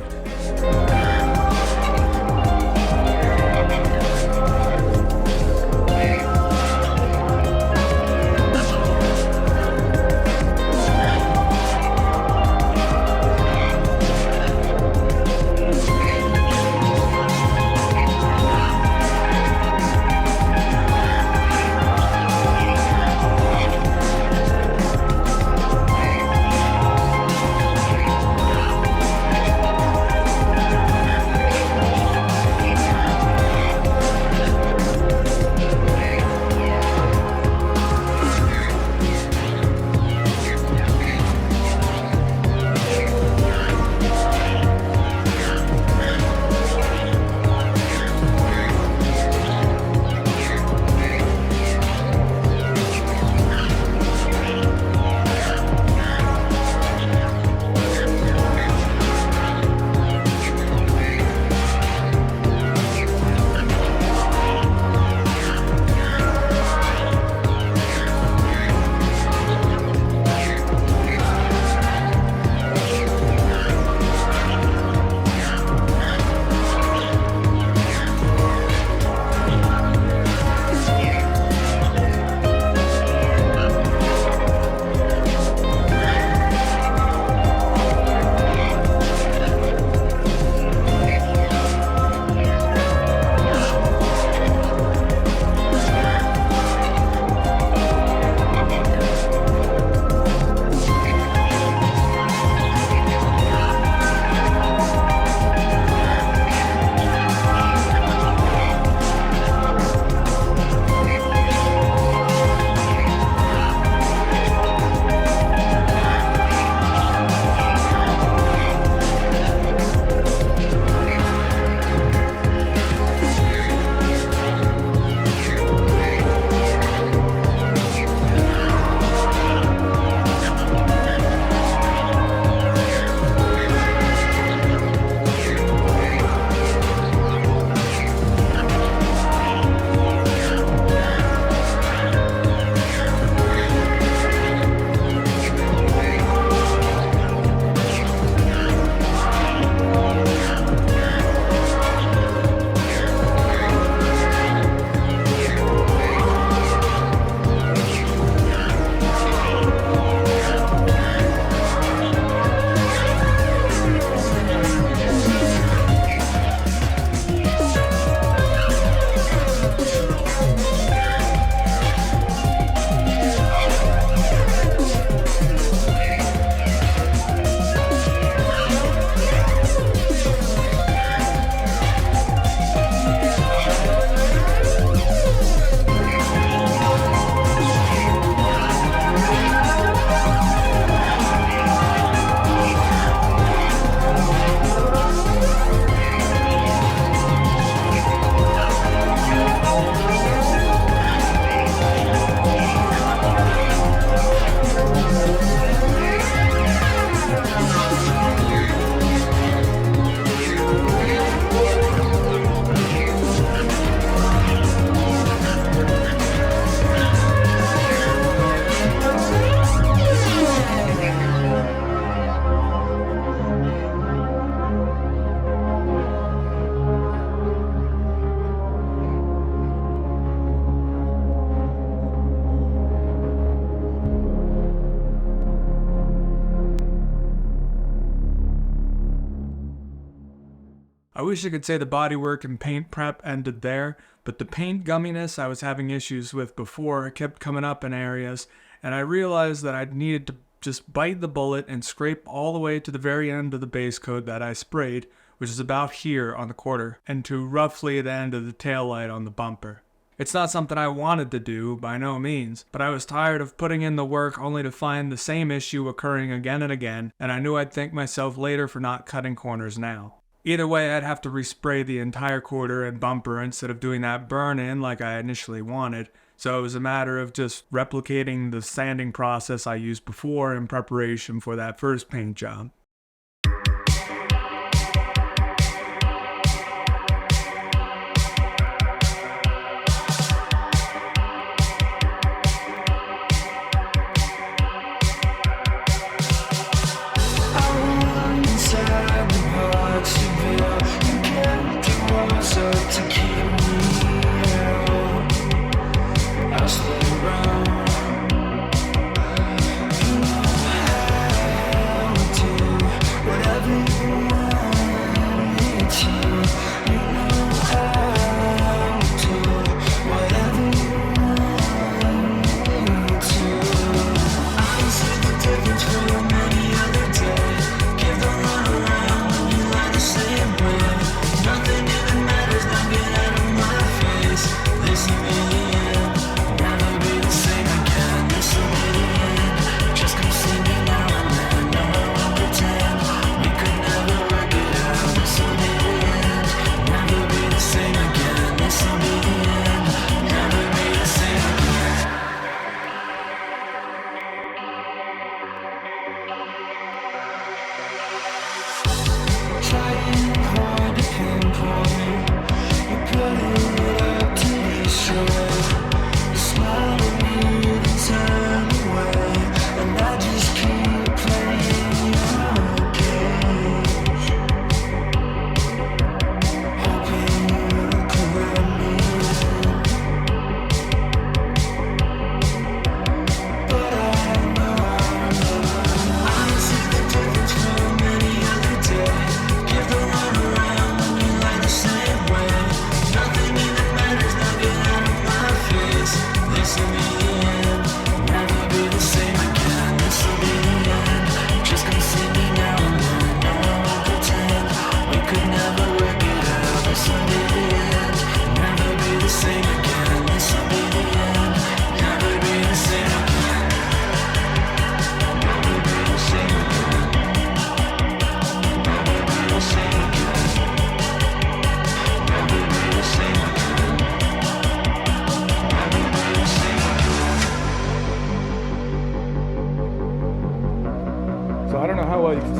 I wish I could say the bodywork and paint prep ended there, but the paint gumminess I was having issues with before kept coming up in areas, and I realized that I needed to just bite the bullet and scrape all the way to the very end of the base coat that I sprayed, which is about here on the quarter, and to roughly the end of the taillight on the bumper. It's not something I wanted to do, by no means, but I was tired of putting in the work only to find the same issue occurring again and again, and I knew I'd thank myself later for not cutting corners now. Either way, I'd have to respray the entire quarter and bumper instead of doing that burn-in like I initially wanted, so it was a matter of just replicating the sanding process I used before in preparation for that first paint job.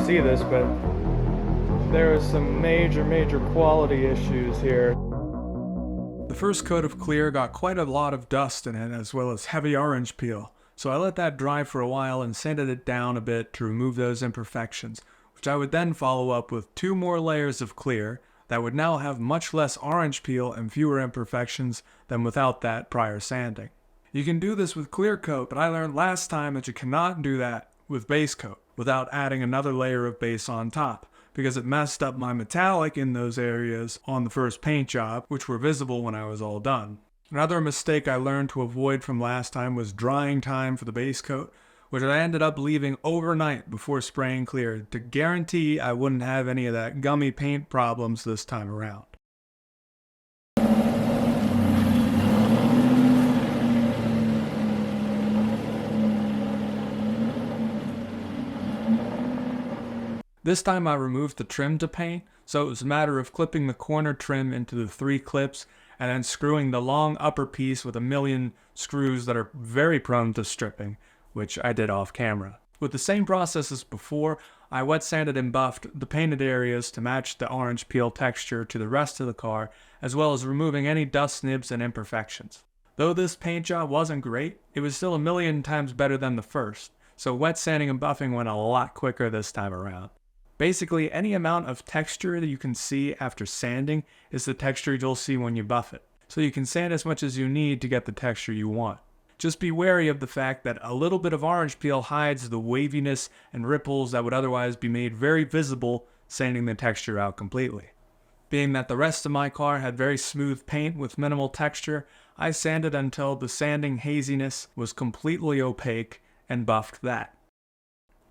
See this, but there is some major quality issues here. The first coat of clear got quite a lot of dust in it as well as heavy orange peel, so I let that dry for a while and sanded it down a bit to remove those imperfections, which I would then follow up with 2 more layers of clear that would now have much less orange peel and fewer imperfections than without that prior sanding. You can do this with clear coat, but I learned last time that you cannot do that with base coat without adding another layer of base on top, because it messed up my metallic in those areas on the first paint job, which were visible when I was all done. Another mistake I learned to avoid from last time was drying time for the base coat, which I ended up leaving overnight before spraying clear to guarantee I wouldn't have any of that gummy paint problems this time around. This time I removed the trim to paint, so it was a matter of clipping the corner trim into the 3 clips and then screwing the long upper piece with a million screws that are very prone to stripping, which I did off camera. With the same process as before, I wet sanded and buffed the painted areas to match the orange peel texture to the rest of the car, as well as removing any dust nibs and imperfections. Though this paint job wasn't great, it was still a million times better than the first, so wet sanding and buffing went a lot quicker this time around. Basically, any amount of texture that you can see after sanding is the texture you'll see when you buff it. So you can sand as much as you need to get the texture you want. Just be wary of the fact that a little bit of orange peel hides the waviness and ripples that would otherwise be made very visible sanding the texture out completely. Being that the rest of my car had very smooth paint with minimal texture, I sanded until the sanding haziness was completely opaque and buffed that.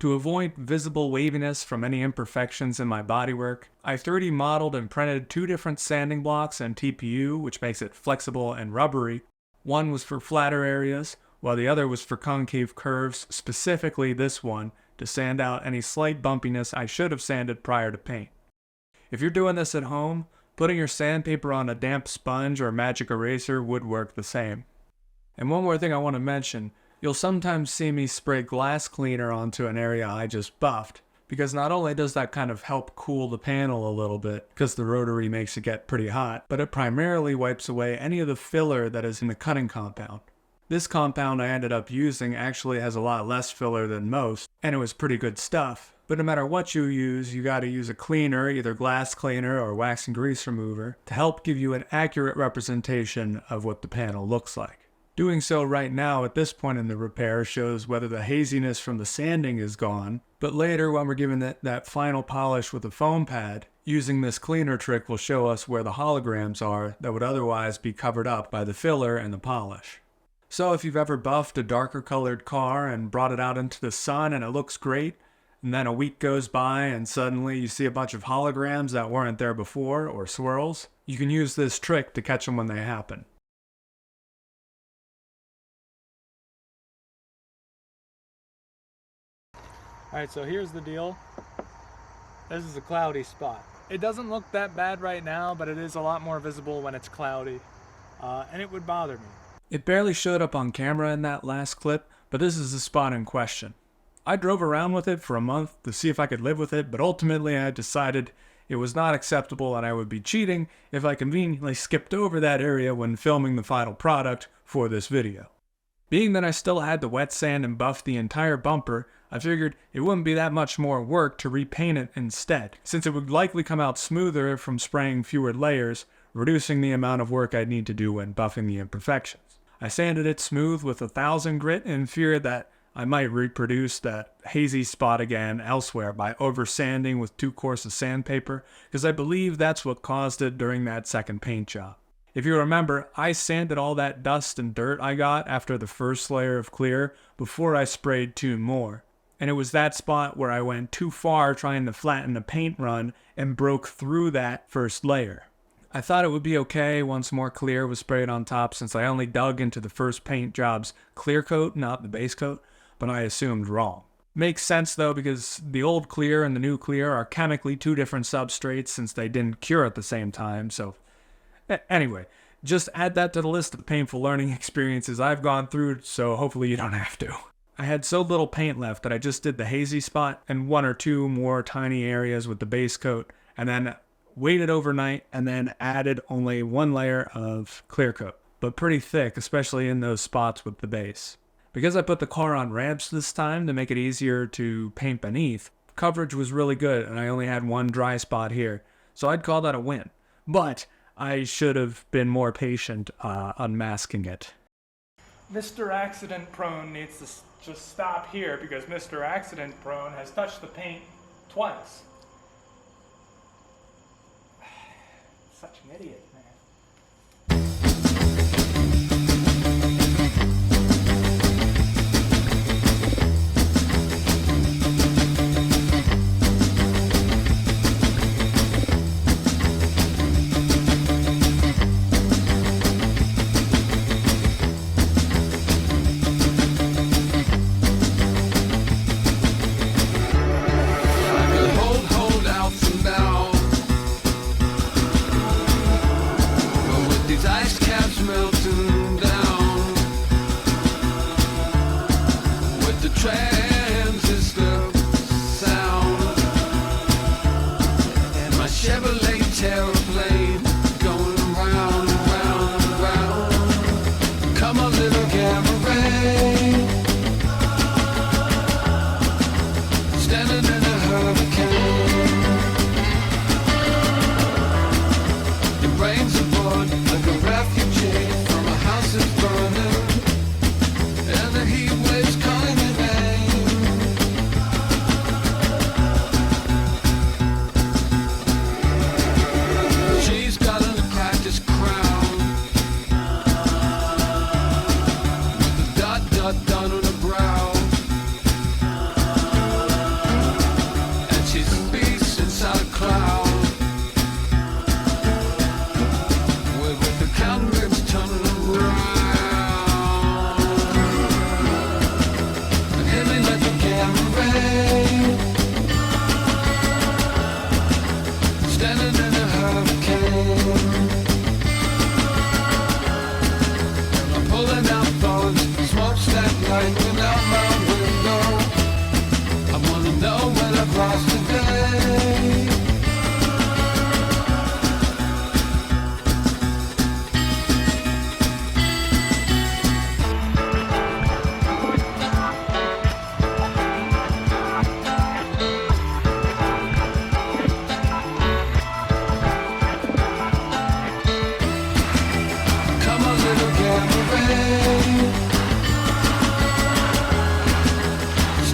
To avoid visible waviness from any imperfections in my bodywork, I 3D modeled and printed 2 different sanding blocks and TPU, which makes it flexible and rubbery. One was for flatter areas, while the other was for concave curves, specifically this one, to sand out any slight bumpiness I should have sanded prior to paint. If you're doing this at home, putting your sandpaper on a damp sponge or magic eraser would work the same. And one more thing I want to mention, you'll sometimes see me spray glass cleaner onto an area I just buffed, because not only does that kind of help cool the panel a little bit, because the rotary makes it get pretty hot, but it primarily wipes away any of the filler that is in the cutting compound. This compound I ended up using actually has a lot less filler than most, and it was pretty good stuff. But no matter what you use, you gotta use a cleaner, either glass cleaner or wax and grease remover, to help give you an accurate representation of what the panel looks like. Doing so right now at this point in the repair shows whether the haziness from the sanding is gone, but later when we're giving that final polish with a foam pad, using this cleaner trick will show us where the holograms are that would otherwise be covered up by the filler and the polish. So if you've ever buffed a darker colored car and brought it out into the sun and it looks great, and then a week goes by and suddenly you see a bunch of holograms that weren't there before, or swirls, you can use this trick to catch them when they happen. Alright, so here's the deal. This is a cloudy spot. It doesn't look that bad right now, but it is a lot more visible when it's cloudy, and it would bother me. It barely showed up on camera in that last clip, but this is the spot in question. I drove around with it for a month to see if I could live with it, but ultimately I decided it was not acceptable and I would be cheating if I conveniently skipped over that area when filming the final product for this video. Being that I still had to wet sand and buff the entire bumper, I figured it wouldn't be that much more work to repaint it instead, since it would likely come out smoother from spraying fewer layers, reducing the amount of work I'd need to do when buffing the imperfections. I sanded it smooth with 1000 grit in fear that I might reproduce that hazy spot again elsewhere by over-sanding with 2 courses of sandpaper, because I believe that's what caused it during that second paint job. If you remember, I sanded all that dust and dirt I got after the first layer of clear before I sprayed 2 more. And it was that spot where I went too far trying to flatten the paint run and broke through that first layer. I thought it would be okay once more clear was sprayed on top since I only dug into the first paint job's clear coat, not the base coat, but I assumed wrong. Makes sense though because the old clear and the new clear are chemically 2 different substrates since they didn't cure at the same time, so... Anyway, just add that to the list of painful learning experiences I've gone through, so hopefully you don't have to. I had so little paint left that I just did the hazy spot and 1 or 2 more tiny areas with the base coat, and then waited overnight and then added only 1 layer of clear coat, but pretty thick, especially in those spots with the base. Because I put the car on ramps this time to make it easier to paint beneath, coverage was really good and I only had 1 dry spot here, so I'd call that a win. But I should have been more patient unmasking it. Mr. Accident Prone needs to just stop here because Mr. Accident Prone has touched the paint twice. Such an idiot, man. Hold out for now.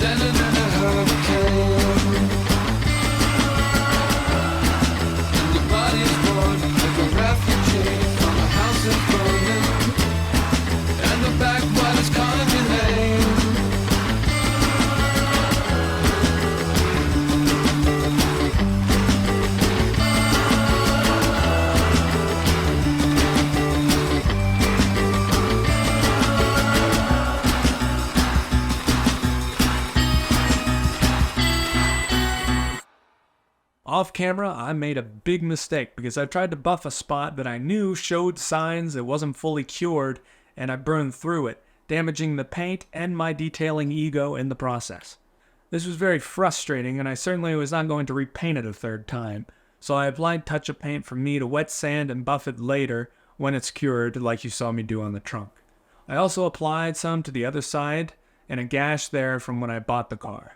standing in a hurricane. And your body is born like a refugee from a house that's burning. And the back while it's calling your name. Off camera, I made a big mistake because I tried to buff a spot that I knew showed signs it wasn't fully cured, and I burned through it, damaging the paint and my detailing ego in the process. This was very frustrating, and I certainly was not going to repaint it a third time, so I applied touch-up paint from me to wet sand and buff it later when it's cured, like you saw me do on the trunk. I also applied some to the other side, and a gash there from when I bought the car.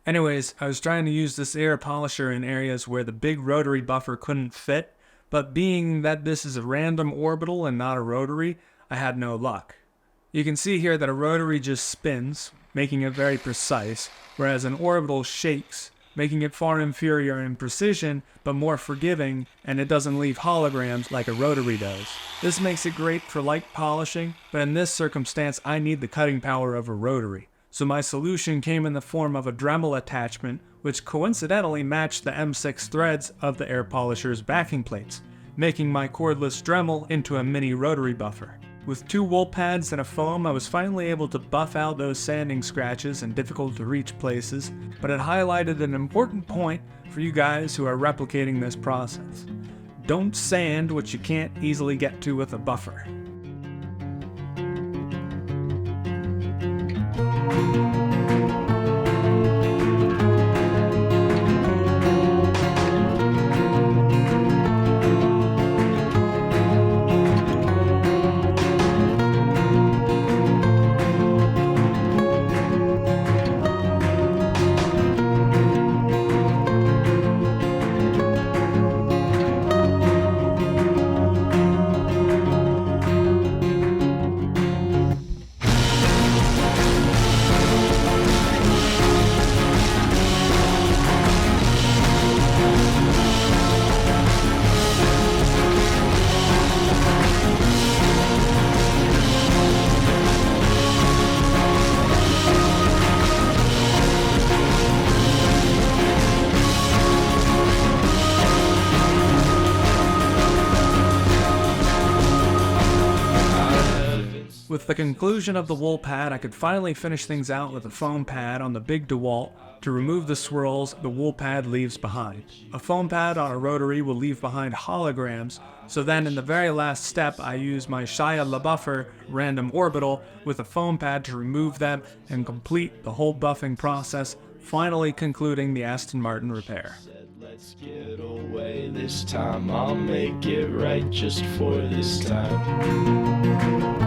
Anyways, I was trying to use this air polisher in areas where the big rotary buffer couldn't fit, but being that this is a random orbital and not a rotary, I had no luck. You can see here that a rotary just spins, making it very precise, whereas an orbital shakes, making it far inferior in precision, but more forgiving, and it doesn't leave holograms like a rotary does. This makes it great for light polishing, but in this circumstance I need the cutting power of a rotary. So my solution came in the form of a Dremel attachment, which coincidentally matched the M6 threads of the air polisher's backing plates, making my cordless Dremel into a mini rotary buffer. With 2 wool pads and a foam, I was finally able to buff out those sanding scratches in difficult to reach places, but it highlighted an important point for you guys who are replicating this process. Don't sand what you can't easily get to with a buffer. With the conclusion of the wool pad, I could finally finish things out with a foam pad on the big DeWalt to remove the swirls the wool pad leaves behind. A foam pad on a rotary will leave behind holograms, so then in the very last step I use my Shia LaBuffer random orbital with a foam pad to remove them and complete the whole buffing process, finally concluding the Aston Martin repair. Let's get away this time, I'll make it right just for this time.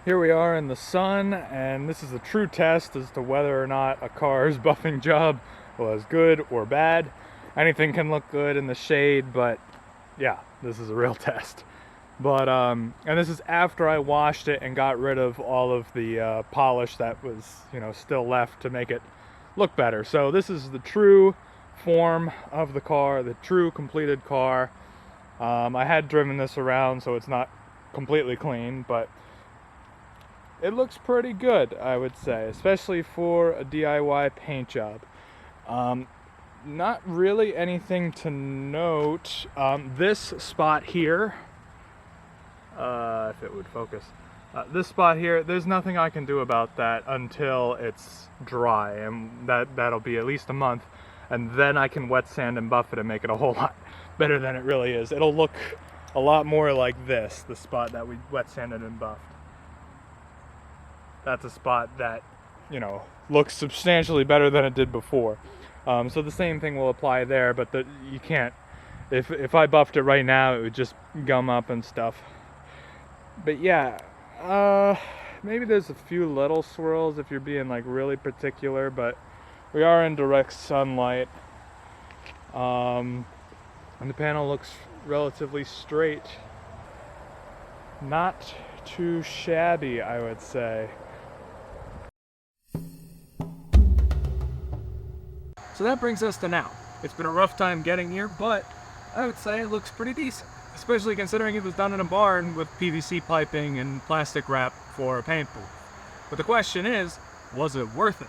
Here we are in the sun, and this is a true test as to whether or not a car's buffing job was good or bad. Anything can look good in the shade, but yeah, this is a real test. But and this is after I washed it and got rid of all of the polish that was, still left to make it look better. So this is the true form of the car, the true completed car. I had driven this around, so it's not completely clean, but it looks pretty good, I would say, especially for a DIY paint job. not really anything to note. This spot here, if it would focus, this spot here, there's nothing I can do about that until it's dry, and that'll be at least a month, and then I can wet sand and buff it and make it a whole lot better than it really is. It'll look a lot more like this, the spot that we wet sanded and buffed. That's a spot that, you know, looks substantially better than it did before. So the same thing will apply there, but you can't, if I buffed it right now, it would just gum up and stuff. But yeah, maybe there's a few little swirls if you're being like really particular, but we are in direct sunlight. And the panel looks relatively straight. Not too shabby, I would say. So that brings us to now. It's been a rough time getting here, but I would say it looks pretty decent, especially considering it was done in a barn with PVC piping and plastic wrap for a paint pool. But the question is, was it worth it?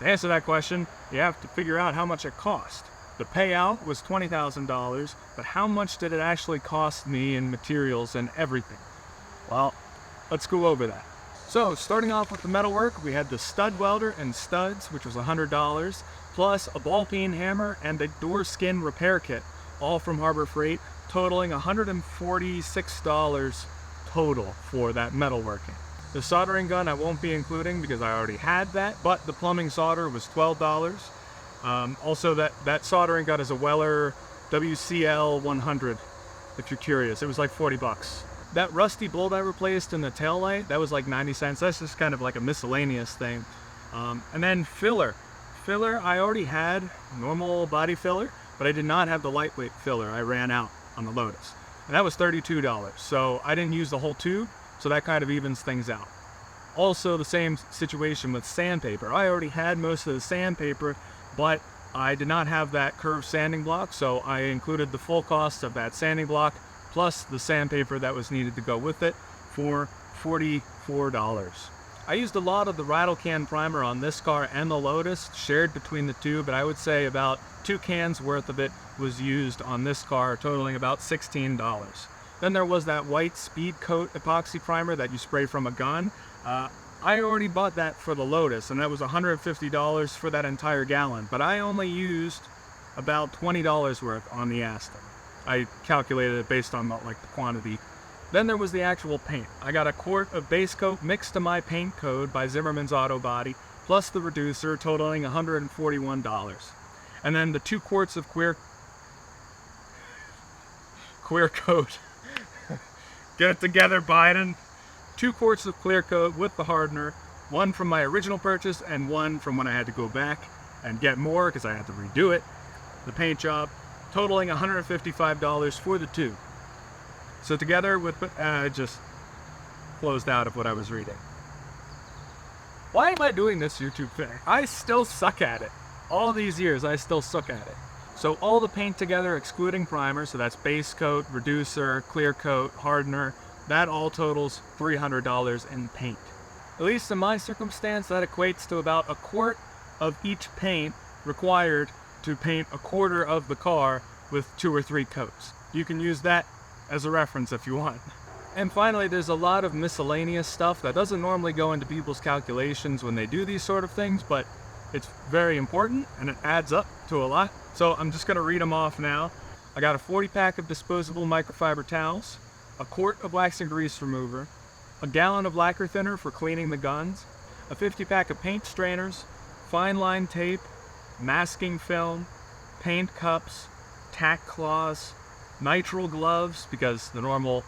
To answer that question, you have to figure out how much it cost. The payout was $20,000, but how much did it actually cost me in materials and everything? Well, let's go over that. So, starting off with the metalwork, we had the stud welder and studs, which was $100, plus a ball peen hammer and a door skin repair kit, all from Harbor Freight, totaling $146 total for that metalworking. The soldering gun I won't be including because I already had that, but the plumbing solder was $12. Also, that soldering gun is a Weller WCL 100, if you're curious. It was like 40 bucks. That rusty bolt I replaced in the taillight, that was like 90 cents. That's just kind of like a miscellaneous thing. And then filler. Filler, I already had normal body filler, but I did not have the lightweight filler. I ran out on the Lotus. And that was $32. So I didn't use the whole tube, so that kind of evens things out. Also, the same situation with sandpaper. I already had most of the sandpaper, but I did not have that curved sanding block, so I included the full cost of that sanding block plus the sandpaper that was needed to go with it for $44. I used a lot of the rattle can primer on this car and the Lotus, shared between the two, but I would say about 2 cans worth of it was used on this car, totaling about $16. Then there was that white speed coat epoxy primer that you spray from a gun. I already bought that for the Lotus, and that was $150 for that entire gallon, but I only used about $20 worth on the Aston. I calculated it based on the quantity. Then there was the actual paint. I got a quart of base coat mixed to my paint code by Zimmerman's Auto Body, plus the reducer, totaling $141. And then the 2 quarts of clear coat. Get it together, Biden. 2 quarts of clear coat with the hardener, one from my original purchase and one from when I had to go back and get more because I had to redo it, the paint job, totaling $155 for the 2. So together with, just closed out of what I was reading. Why am I doing this YouTube thing? I still suck at it. All these years, I still suck at it. So all the paint together, excluding primer, so that's base coat, reducer, clear coat, hardener, that all totals $300 in paint. At least in my circumstance, that equates to about a quart of each paint required to paint a quarter of the car with 2 or 3 coats. You can use that as a reference if you want. And finally, there's a lot of miscellaneous stuff that doesn't normally go into people's calculations when they do these sort of things, but it's very important and it adds up to a lot. So I'm just gonna read them off now. I got a 40 pack of disposable microfiber towels, a quart of wax and grease remover, a gallon of lacquer thinner for cleaning the guns, a 50 pack of paint strainers, fine line tape, masking film, paint cups, tack cloths, nitrile gloves because the normal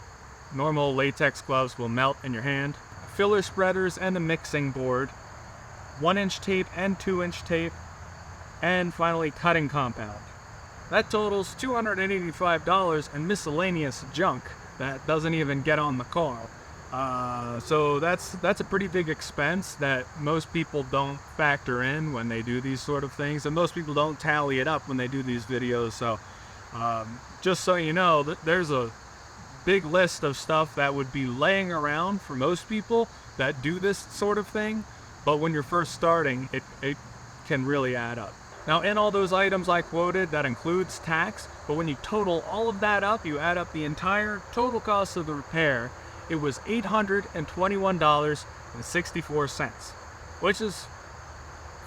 latex gloves will melt in your hand, filler spreaders and a mixing board, 1-inch tape and 2-inch tape, and finally cutting compound. That totals $285 in miscellaneous junk that doesn't even get on the car. So that's a pretty big expense that most people don't factor in when they do these sort of things, and most people don't tally it up when they do these videos. So just so you know, there's a big list of stuff that would be laying around for most people that do this sort of thing, but when you're first starting, it can really add up. Now in all those items I quoted, that includes tax, but when you total all of that up, you add up the entire total cost of the repair, it was $821.64, which is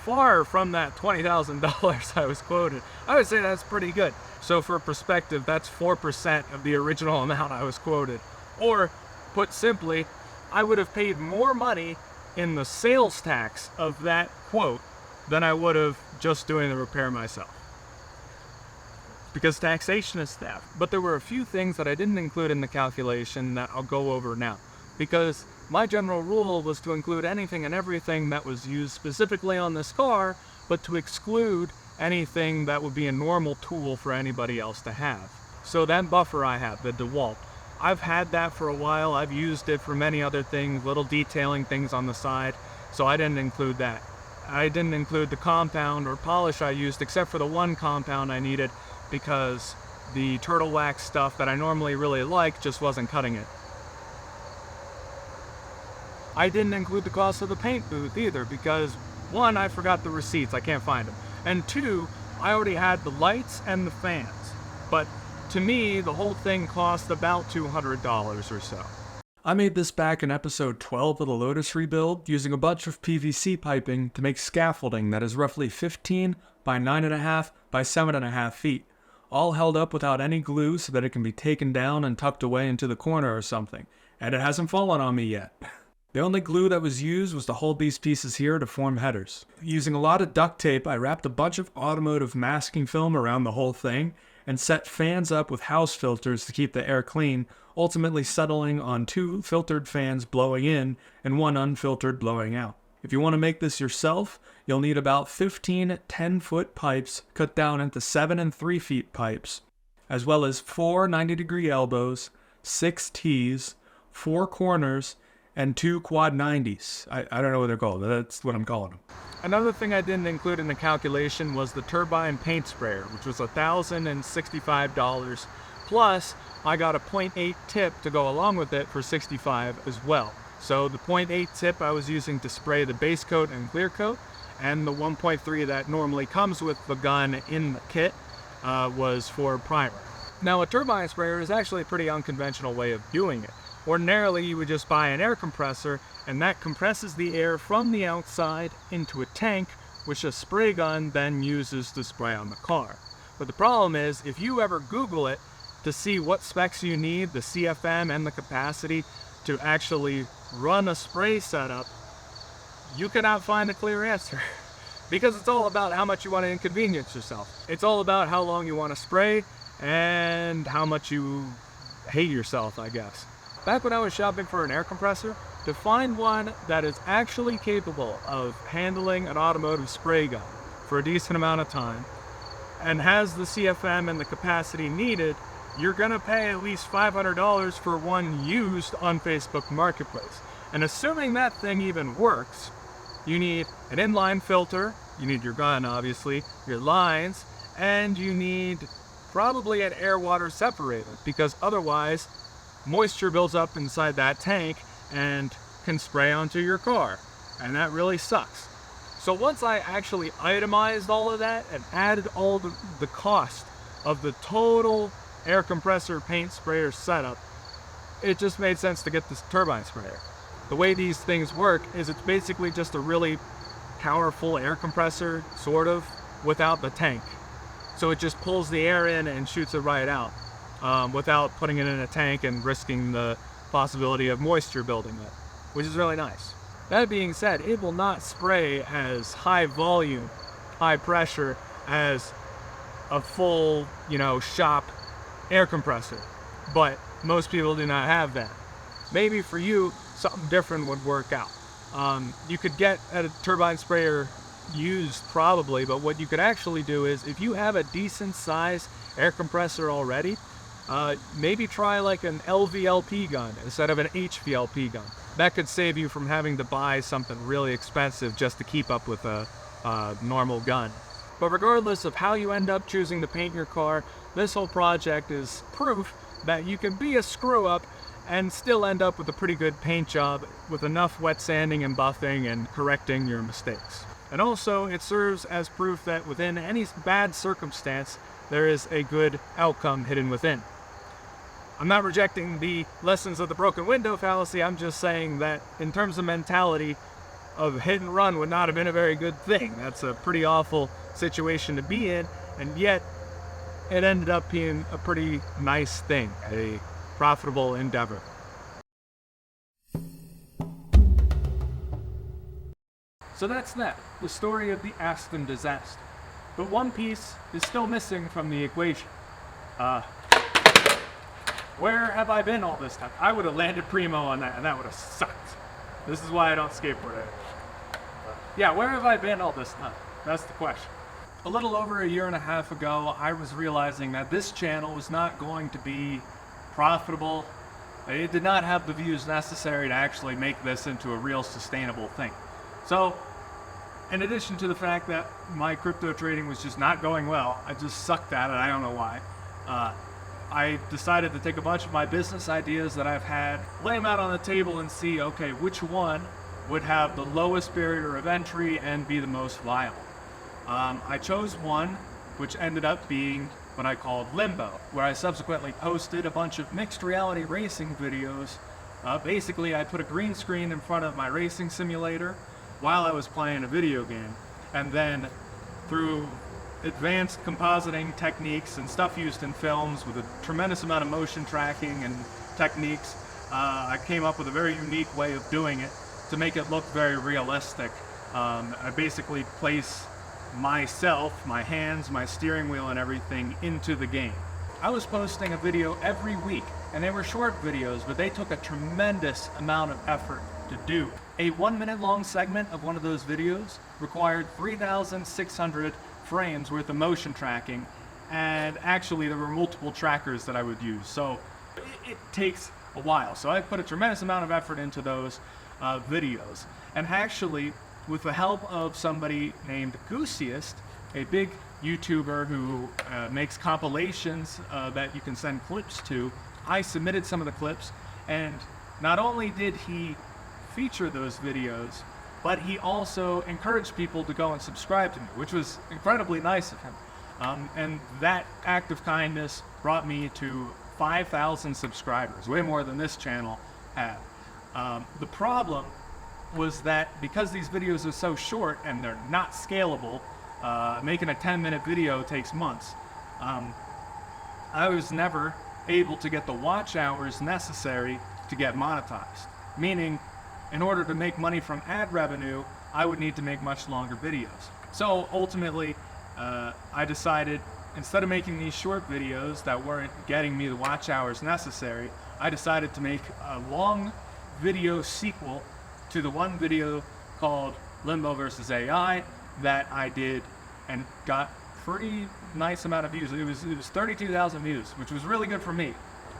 far from that $20,000 I was quoted. I would say that's pretty good. So for perspective, that's 4% of the original amount I was quoted. Or, put simply, I would have paid more money in the sales tax of that quote than I would have just doing the repair myself. Because taxation is theft. But there were a few things that I didn't include in the calculation that I'll go over now. Because my general rule was to include anything and everything that was used specifically on this car, but to exclude anything that would be a normal tool for anybody else to have. So that buffer I have, the DeWalt, I've had that for a while. I've used it for many other things, little detailing things on the side, so I didn't include that. I didn't include the compound or polish I used, except for the one compound I needed, because the turtle wax stuff that I normally really like just wasn't cutting it. I didn't include the cost of the paint booth either, because one, I forgot the receipts, I can't find them, and two, I already had the lights and the fans, but to me, the whole thing cost about $200 or so. I made this back in episode 12 of the Lotus rebuild, using a bunch of PVC piping to make scaffolding that is roughly 15 by 9.5 by 7.5 feet, all held up without any glue so that it can be taken down and tucked away into the corner or something, and it hasn't fallen on me yet. The only glue that was used was to hold these pieces here to form headers. Using a lot of duct tape, I wrapped a bunch of automotive masking film around the whole thing, and set fans up with house filters to keep the air clean, ultimately settling on 2 filtered fans blowing in and 1 unfiltered blowing out. If you want to make this yourself, you'll need about 15 10-foot pipes cut down into 7 and 3 feet pipes, as well as 4 90-degree elbows, 6 T's, 4 corners, and 2 quad 90s. I don't know what they're called, but that's what I'm calling them. Another thing I didn't include in the calculation was the turbine paint sprayer, which was $1,065, plus I got a 0.8 tip to go along with it for $65 as well. So the 0.8 tip I was using to spray the base coat and clear coat, and the 1.3 that normally comes with the gun in the kit was for primer. Now a turbine sprayer is actually a pretty unconventional way of doing it. Ordinarily you would just buy an air compressor, and that compresses the air from the outside into a tank, which a spray gun then uses to spray on the car. But the problem is, if you ever Google it to see what specs you need, the CFM and the capacity to actually run a spray setup, you cannot find a clear answer. Because it's all about how much you want to inconvenience yourself. It's all about how long you want to spray and how much you hate yourself, I guess. Back when I was shopping for an air compressor, to find one that is actually capable of handling an automotive spray gun for a decent amount of time and has the CFM and the capacity needed, you're gonna pay at least $500 for one used on Facebook Marketplace. And assuming that thing even works, you need an inline filter, you need your gun obviously, your lines, and you need probably an air-water separator, because otherwise moisture builds up inside that tank and can spray onto your car, and that really sucks. So once I actually itemized all of that and added all the cost of the total air compressor paint sprayer setup, it just made sense to get this turbine sprayer. The way these things work is it's basically just a really powerful air compressor, sort of, without the tank. So it just pulls the air in and shoots it right out, without putting it in a tank and risking the possibility of moisture building up, which is really nice. That being said, it will not spray as high volume, high pressure as a full, shop air compressor, but most people do not have that. Maybe for you, something different would work out. You could get a turbine sprayer used probably, but what you could actually do is, if you have a decent size air compressor already, maybe try like an LVLP gun instead of an HVLP gun. That could save you from having to buy something really expensive just to keep up with a normal gun. But regardless of how you end up choosing to paint your car, this whole project is proof that you can be a screw-up and still end up with a pretty good paint job with enough wet sanding and buffing and correcting your mistakes. And also, it serves as proof that within any bad circumstance, there is a good outcome hidden within. I'm not rejecting the lessons of the broken window fallacy, I'm just saying that in terms of mentality, a hit and run would not have been a very good thing. That's a pretty awful situation to be in, and yet it ended up being a pretty nice thing, a profitable endeavor. So that's that, the story of the Aston Disaster. But one piece is still missing from the equation. Where have I been all this time? I would have landed primo on that, and that would have sucked. This is why I don't skateboard anymore. Yeah, where have I been all this time? That's the question. A little over a year and a half ago, I was realizing that this channel was not going to be profitable. It did not have the views necessary to actually make this into a real sustainable thing. So, in addition to the fact that my crypto trading was just not going well, I just sucked at it, I don't know why. I decided to take a bunch of my business ideas that I've had, lay them out on the table and see, okay, which one would have the lowest barrier of entry and be the most viable. I chose one, which ended up being what I called Limbo, where I subsequently posted a bunch of mixed reality racing videos. Basically, I put a green screen in front of my racing simulator while I was playing a video game, and then through advanced compositing techniques and stuff used in films with a tremendous amount of motion tracking and techniques, I came up with a very unique way of doing it to make it look very realistic. I basically place myself, my hands, my steering wheel and everything into the game. I was posting a video every week, and they were short videos, but they took a tremendous amount of effort to do. A 1 minute long segment of one of those videos required 3,600 frames worth of motion tracking, and actually there were multiple trackers that I would use, so it takes a while. So I put a tremendous amount of effort into those videos, and actually with the help of somebody named Goosiest, a big YouTuber who makes compilations that you can send clips to, I submitted some of the clips, and not only did he feature those videos, but he also encouraged people to go and subscribe to me, which was incredibly nice of him. And that act of kindness brought me to 5,000 subscribers, way more than this channel had. The problem was that because these videos are so short and they're not scalable, making a 10-minute video takes months. I was never able to get the watch hours necessary to get monetized, meaning in order to make money from ad revenue, I would need to make much longer videos. So ultimately, I decided, instead of making these short videos that weren't getting me the watch hours necessary, I decided to make a long video sequel to the one video called Limbo versus AI that I did and got pretty nice amount of views. It was 32,000 views, which was really good for me.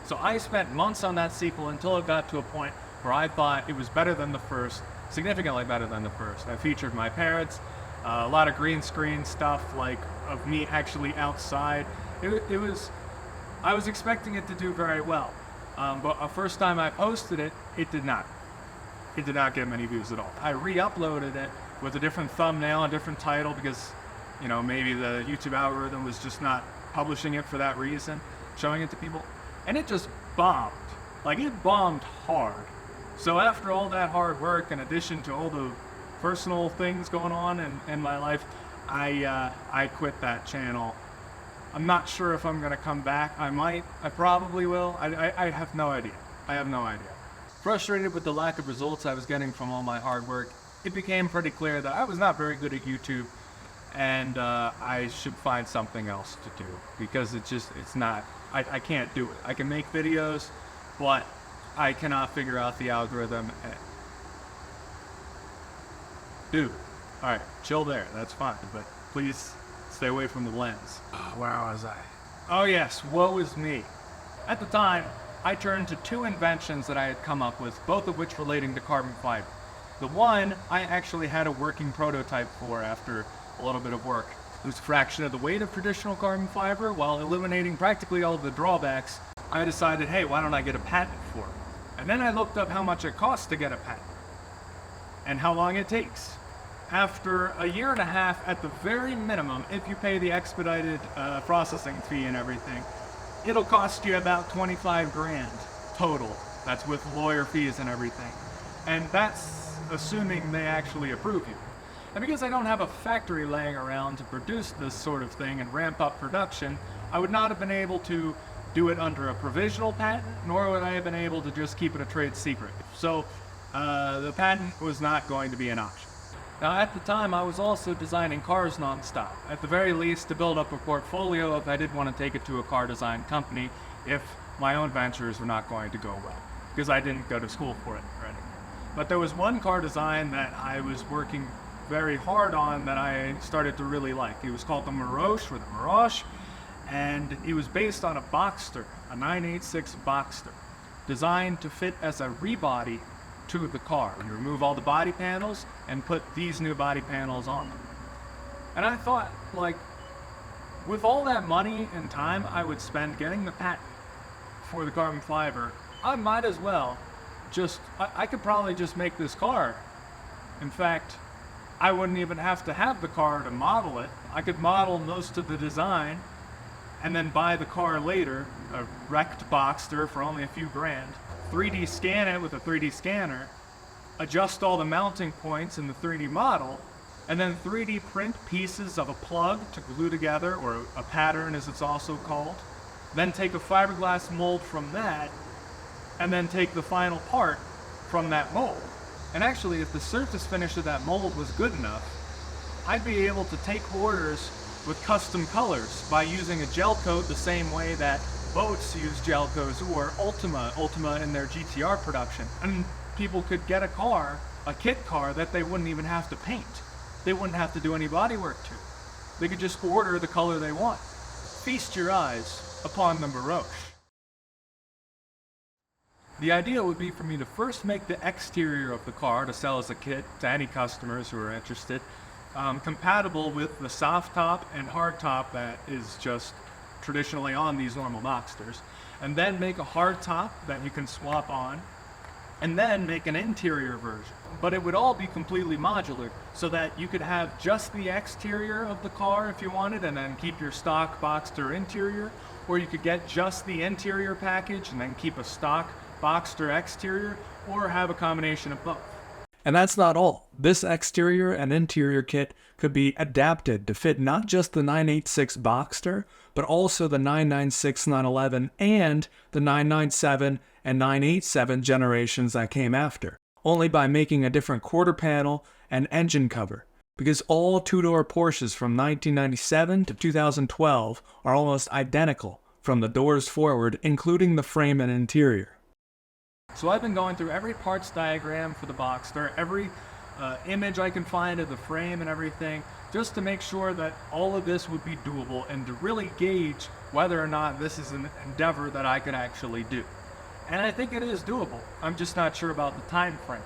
So I spent months on that sequel until it got to a point where I thought it was better than the first, significantly better than the first. I featured my parents, a lot of green screen stuff, like of me actually outside. I was expecting it to do very well, but the first time I posted it, it did not. It did not get many views at all. I re-uploaded it with a different thumbnail, a different title, because, you know, maybe the YouTube algorithm was just not publishing it for that reason, showing it to people, and it just bombed. Like, it bombed hard. So after all that hard work, in addition to all the personal things going on in my life, I quit that channel. I'm not sure if I'm gonna come back. I might, I probably will. I have no idea. I have no idea. Frustrated with the lack of results I was getting from all my hard work, it became pretty clear that I was not very good at YouTube, and I should find something else to do, because it's not, I can't do it. I can make videos, but I cannot figure out the algorithm. Dude, alright, chill there, that's fine, but please stay away from the lens. Where was I? Oh yes, woe is me. At the time, I turned to two inventions that I had come up with, both of which relating to carbon fiber. The one, I actually had a working prototype for after a little bit of work. It was a fraction of the weight of traditional carbon fiber, while eliminating practically all of the drawbacks. I decided, hey, why don't I get a patent for it? And then I looked up how much it costs to get a patent, and how long it takes. after a year and a half at the very minimum, if you pay the expedited processing fee and everything, it'll cost you about 25 grand total. That's with lawyer fees and everything. And that's assuming they actually approve you. And because I don't have a factory laying around to produce this sort of thing and ramp up production, I would not have been able to do it under a provisional patent, nor would I have been able to just keep it a trade secret. So the patent was not going to be an option. Now at the time I was also designing cars non-stop, at the very least to build up a portfolio if I did want to take it to a car design company if my own ventures were not going to go well, because I didn't go to school for it or anything. But there was one car design that I was working very hard on that I started to really like. It was called the Morosche, or the Morosche, and it was based on a Boxster, a 986 Boxster, designed to fit as a rebody to the car. You remove all the body panels and put these new body panels on them. And I thought, like, with all that money and time I would spend getting the patent for the carbon fiber, I might as well just, I could probably just make this car. In fact, I wouldn't even have to have the car to model it. I could model most of the design and then buy the car later, a wrecked Boxster for only a few grand, 3D scan it with a 3D scanner, adjust all the mounting points in the 3D model, and then 3D print pieces of a plug to glue together, or a pattern as it's also called, then take a fiberglass mold from that, and then take the final part from that mold. And actually, if the surface finish of that mold was good enough, I'd be able to take orders with custom colors by using a gel coat the same way that boats use gel coats, or Ultima in their GTR production. And people could get a car, a kit car, that they wouldn't even have to paint. They wouldn't have to do any bodywork to. They could just order the color they want. Feast your eyes upon the Morosche. The idea would be for me to first make the exterior of the car to sell as a kit to any customers who are interested, compatible with the soft top and hard top that is just traditionally on these normal Boxsters, and then make a hard top that you can swap on, and then make an interior version. But it would all be completely modular, so that you could have just the exterior of the car if you wanted, and then keep your stock Boxster interior, or you could get just the interior package and then keep a stock Boxster exterior, or have a combination of both. And that's not all. This exterior and interior kit could be adapted to fit not just the 986 Boxster, but also the 996, 911, and the 997 and 987 generations that came after, only by making a different quarter panel and engine cover, because all two-door Porsches from 1997 to 2012 are almost identical from the doors forward, including the frame and interior. So I've been going through every parts diagram for the Boxster, every image I can find of the frame and everything, just to make sure that all of this would be doable and to really gauge whether or not this is an endeavor that I could actually do. And I think it is doable. I'm just not sure about the time frame.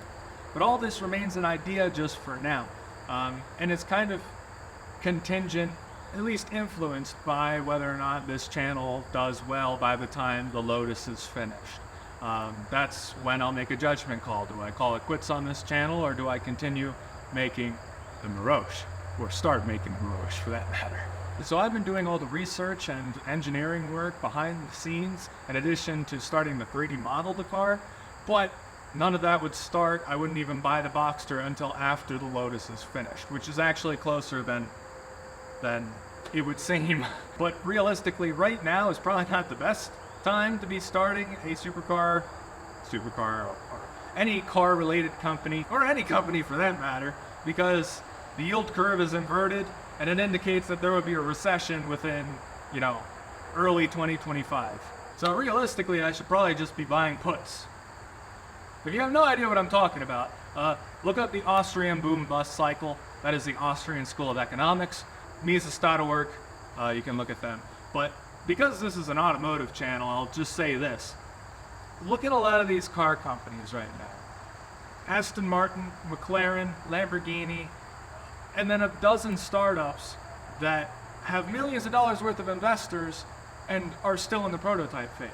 But all this remains an idea just for now. And it's kind of contingent, at least influenced by whether or not this channel does well by the time the Lotus is finished. That's when I'll make a judgment call. Do I call it quits on this channel, or do I continue making the Morosche, or start making the Morosche for that matter? So I've been doing all the research and engineering work behind the scenes, in addition to starting the 3D model of the car, but none of that would start. I wouldn't even buy the Boxster until after the Lotus is finished, which is actually closer than it would seem. But realistically, right now is probably not the best time to be starting a supercar, or any car-related company, or any company for that matter, because the yield curve is inverted, and it indicates that there will be a recession within, early 2025. So realistically, I should probably just be buying puts. If you have no idea what I'm talking about, look up the Austrian boom-bust cycle. That is the Austrian School of Economics. Mises.org, you can look at them. But because this is an automotive channel, I'll just say this. Look at a lot of these car companies right now. Aston Martin, McLaren, Lamborghini, and then a dozen startups that have millions of dollars worth of investors and are still in the prototype phase.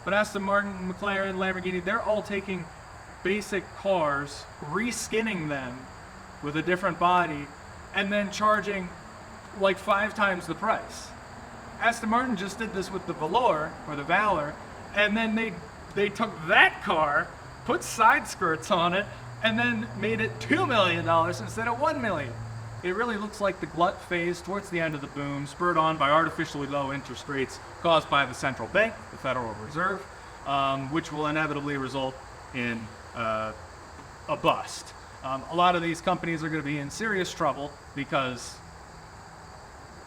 But Aston Martin, McLaren, Lamborghini, they're all taking basic cars, reskinning them, with a different body and then charging like 5 times the price. Aston Martin just did this with the Valor, or the Valor, and then they took that car, put side skirts on it, and then made it $2 million instead of $1 million. It really looks like the glut phase towards the end of the boom, spurred on by artificially low interest rates caused by the central bank, the Federal Reserve, which will inevitably result in a bust. A lot of these companies are going to be in serious trouble because,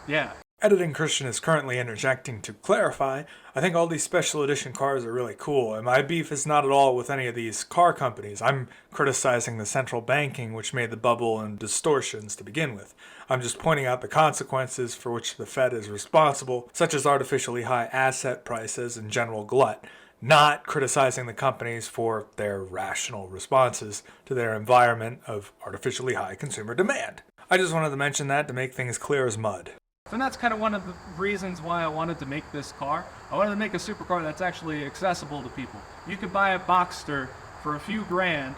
yeah. Editing Christian is currently interjecting to clarify, I think all these special edition cars are really cool, and my beef is not at all with any of these car companies. I'm criticizing the central banking which made the bubble and distortions to begin with. I'm just pointing out the consequences for which the Fed is responsible, such as artificially high asset prices and general glut, not criticizing the companies for their rational responses to their environment of artificially high consumer demand. I just wanted to mention that to make things clear as mud. And that's kind of one of the reasons why I wanted to make this car. I wanted to make a supercar that's actually accessible to people. You could buy a Boxster for a few grand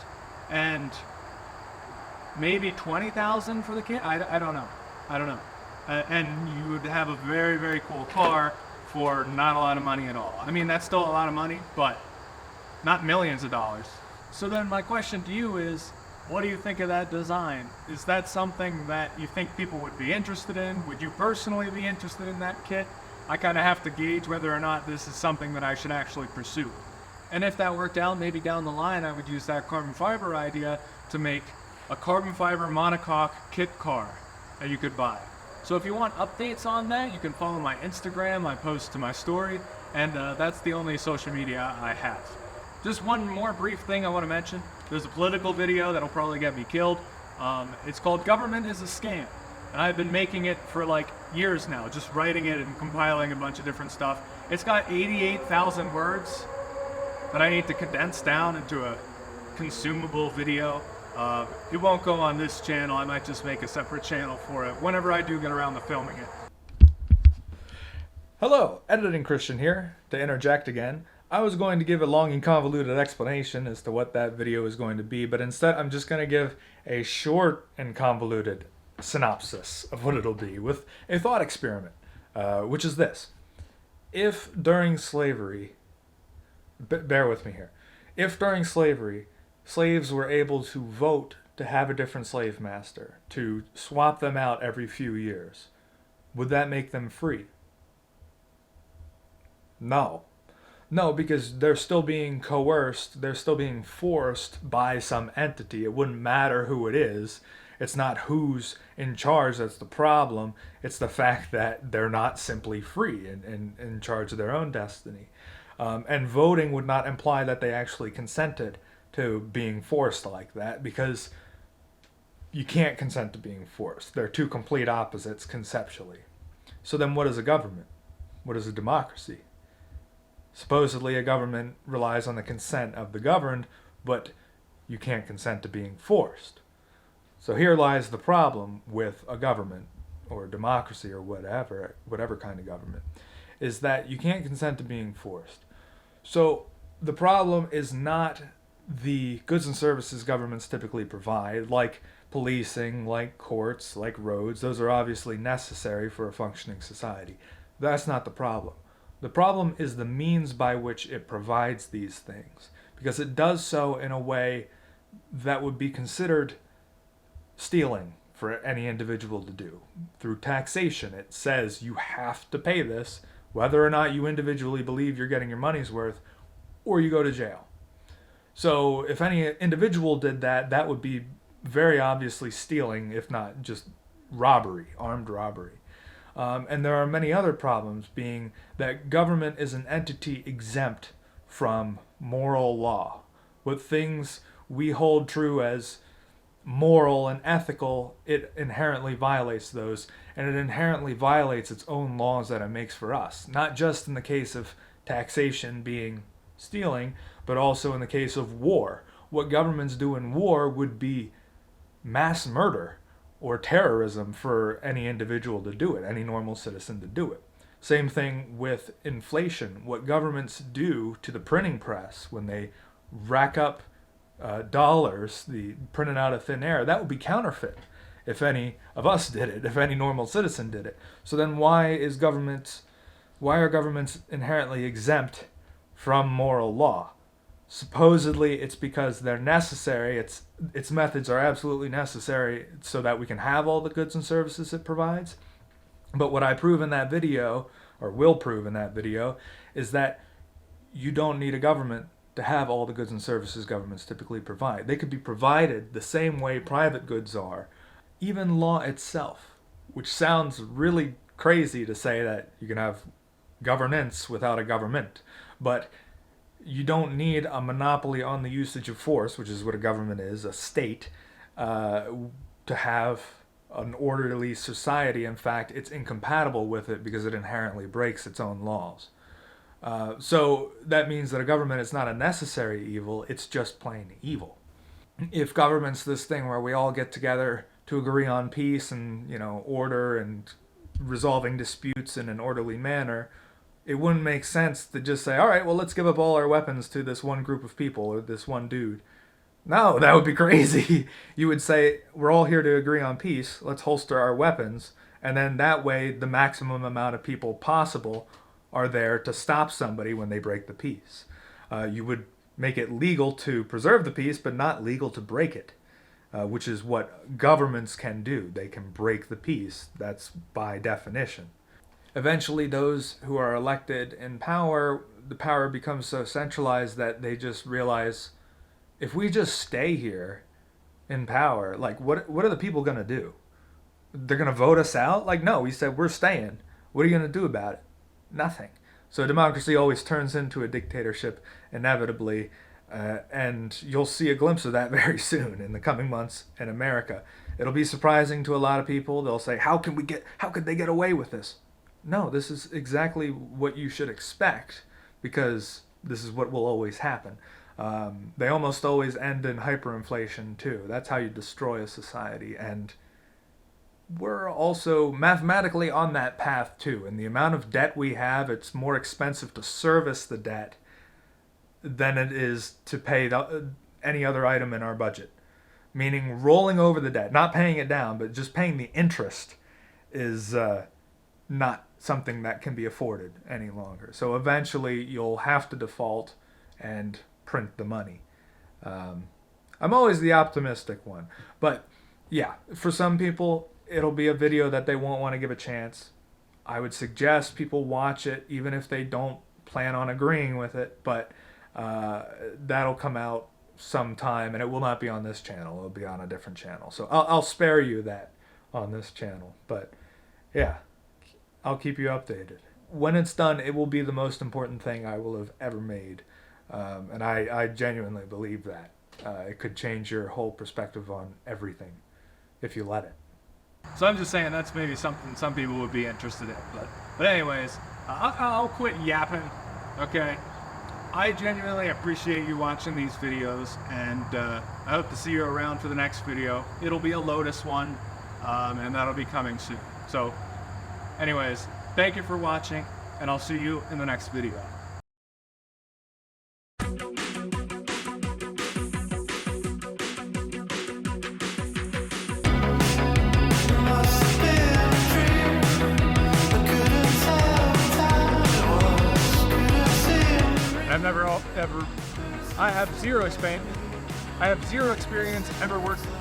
and maybe 20,000 for the kit. I don't know. And you would have a very, very cool car for not a lot of money at all. I mean, that's still a lot of money, but not millions of dollars. So then my question to you is, what do you think of that design? Is that something that you think people would be interested in? Would you personally be interested in that kit? I kind of have to gauge whether or not this is something that I should actually pursue. And if that worked out, maybe down the line I would use that carbon fiber idea to make a carbon fiber monocoque kit car that you could buy. So if you want updates on that, you can follow my Instagram. I post to my story, and that's the only social media I have. Just one more brief thing I want to mention. There's a political video that'll probably get me killed. It's called Government is a Scam. And I've been making it for like years now, just writing it and compiling a bunch of different stuff. It's got 88,000 words that I need to condense down into a consumable video. It won't go on this channel. I might just make a separate channel for it whenever I do get around to filming it. Hello, Editing Christian here, to interject again. I was going to give a long and convoluted explanation as to what that video is going to be, but instead I'm just going to give a short and convoluted synopsis of what it'll be with a thought experiment, which is this. If during slavery, bear with me here, if during slavery slaves were able to vote to have a different slave master, to swap them out every few years, would that make them free? No. No, because they're still being coerced, they're still being forced by some entity. It wouldn't matter who it is. It's not who's in charge that's the problem. It's the fact that they're not simply free and in charge of their own destiny. And voting would not imply that they actually consented to being forced like that, because you can't consent to being forced. They're two complete opposites conceptually. So then what is a government? What is a democracy? Supposedly a government relies on the consent of the governed, but you can't consent to being forced. So here lies the problem with a government, or democracy, or whatever kind of government, is that you can't consent to being forced. So the problem is not the goods and services governments typically provide, like policing, like courts, like roads. Those are obviously necessary for a functioning society. That's not the problem. The problem is the means by which it provides these things, because it does so in a way that would be considered stealing for any individual to do. Through taxation, it says you have to pay this, whether or not you individually believe you're getting your money's worth, or you go to jail. So if any individual did that, that would be very obviously stealing, if not just robbery, armed robbery. And there are many other problems, being that government is an entity exempt from moral law. What things we hold true as moral and ethical, it inherently violates those, and it inherently violates its own laws that it makes for us. Not just in the case of taxation being stealing, but also in the case of war. What governments do in war would be mass murder or terrorism for any individual to do it, any normal citizen to do it. Same thing with inflation. What governments do to the printing press when they rack up dollars, the printed out of thin air, that would be counterfeit if any of us did it, if any normal citizen did it. So then why are governments inherently exempt from moral law? Supposedly it's because they're necessary, its methods are absolutely necessary so that we can have all the goods and services it provides. But what I prove in that video, or will prove in that video, is that you don't need a government to have all the goods and services governments typically provide. They could be provided the same way private goods are. Even law itself, which sounds really crazy to say that you can have governance without a government, but you don't need a monopoly on the usage of force, which is what a government is, a state, to have an orderly society. In fact, it's incompatible with it because it inherently breaks its own laws. So that means that a government is not a necessary evil, it's just plain evil. If government's this thing where we all get together to agree on peace and, order and resolving disputes in an orderly manner, it wouldn't make sense to just say, all right, well, let's give up all our weapons to this one group of people or this one dude. No, that would be crazy. You would say, we're all here to agree on peace, let's holster our weapons, and then that way the maximum amount of people possible are there to stop somebody when they break the peace. You would make it legal to preserve the peace, but not legal to break it, which is what governments can do. They can break the peace. That's by definition. Eventually, those who are elected in power, the power becomes so centralized that they just realize, if we just stay here in power, like, what are the people going to do? They're going to vote us out? Like, no, we said we're staying. What are you going to do about it? Nothing. So democracy always turns into a dictatorship inevitably, and you'll see a glimpse of that very soon in the coming months in America. It'll be surprising to a lot of people. They'll say, how could they get away with this? No, this is exactly what you should expect, because this is what will always happen. They almost always end in hyperinflation too. That's how you destroy a society, and we're also mathematically on that path too. And the amount of debt we have, it's more expensive to service the debt than it is to pay any other item in our budget. Meaning rolling over the debt, not paying it down, but just paying the interest is not something that can be afforded any longer. So eventually you'll have to default and print the money. I'm always the optimistic one. But yeah, for some people, it'll be a video that they won't want to give a chance. I would suggest people watch it even if they don't plan on agreeing with it, but that'll come out sometime, and it will not be on this channel. It'll be on a different channel. So I'll spare you that on this channel. But yeah, I'll keep you updated. When it's done, it will be the most important thing I will have ever made. And I genuinely believe that. It could change your whole perspective on everything if you let it. So I'm just saying that's maybe something some people would be interested in. But anyways, I'll quit yapping, okay? I genuinely appreciate you watching these videos, and I hope to see you around for the next video. It'll be a Lotus one, and that'll be coming soon. So anyways, thank you for watching, and I'll see you in the next video. I have zero experience ever working.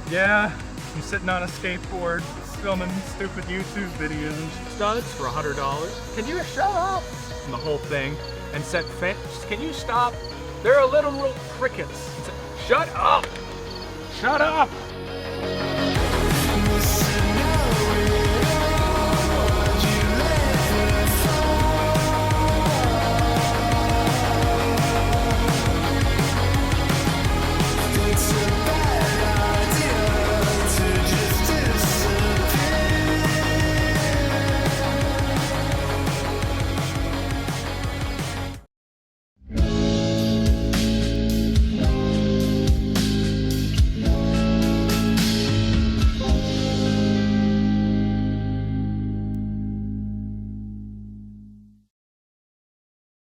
Yeah, I'm sitting on a skateboard, filming stupid YouTube videos. Studs for $100. Can you shut up? And the whole thing. And said, can you stop? They're a little crickets. Shut up! Shut up!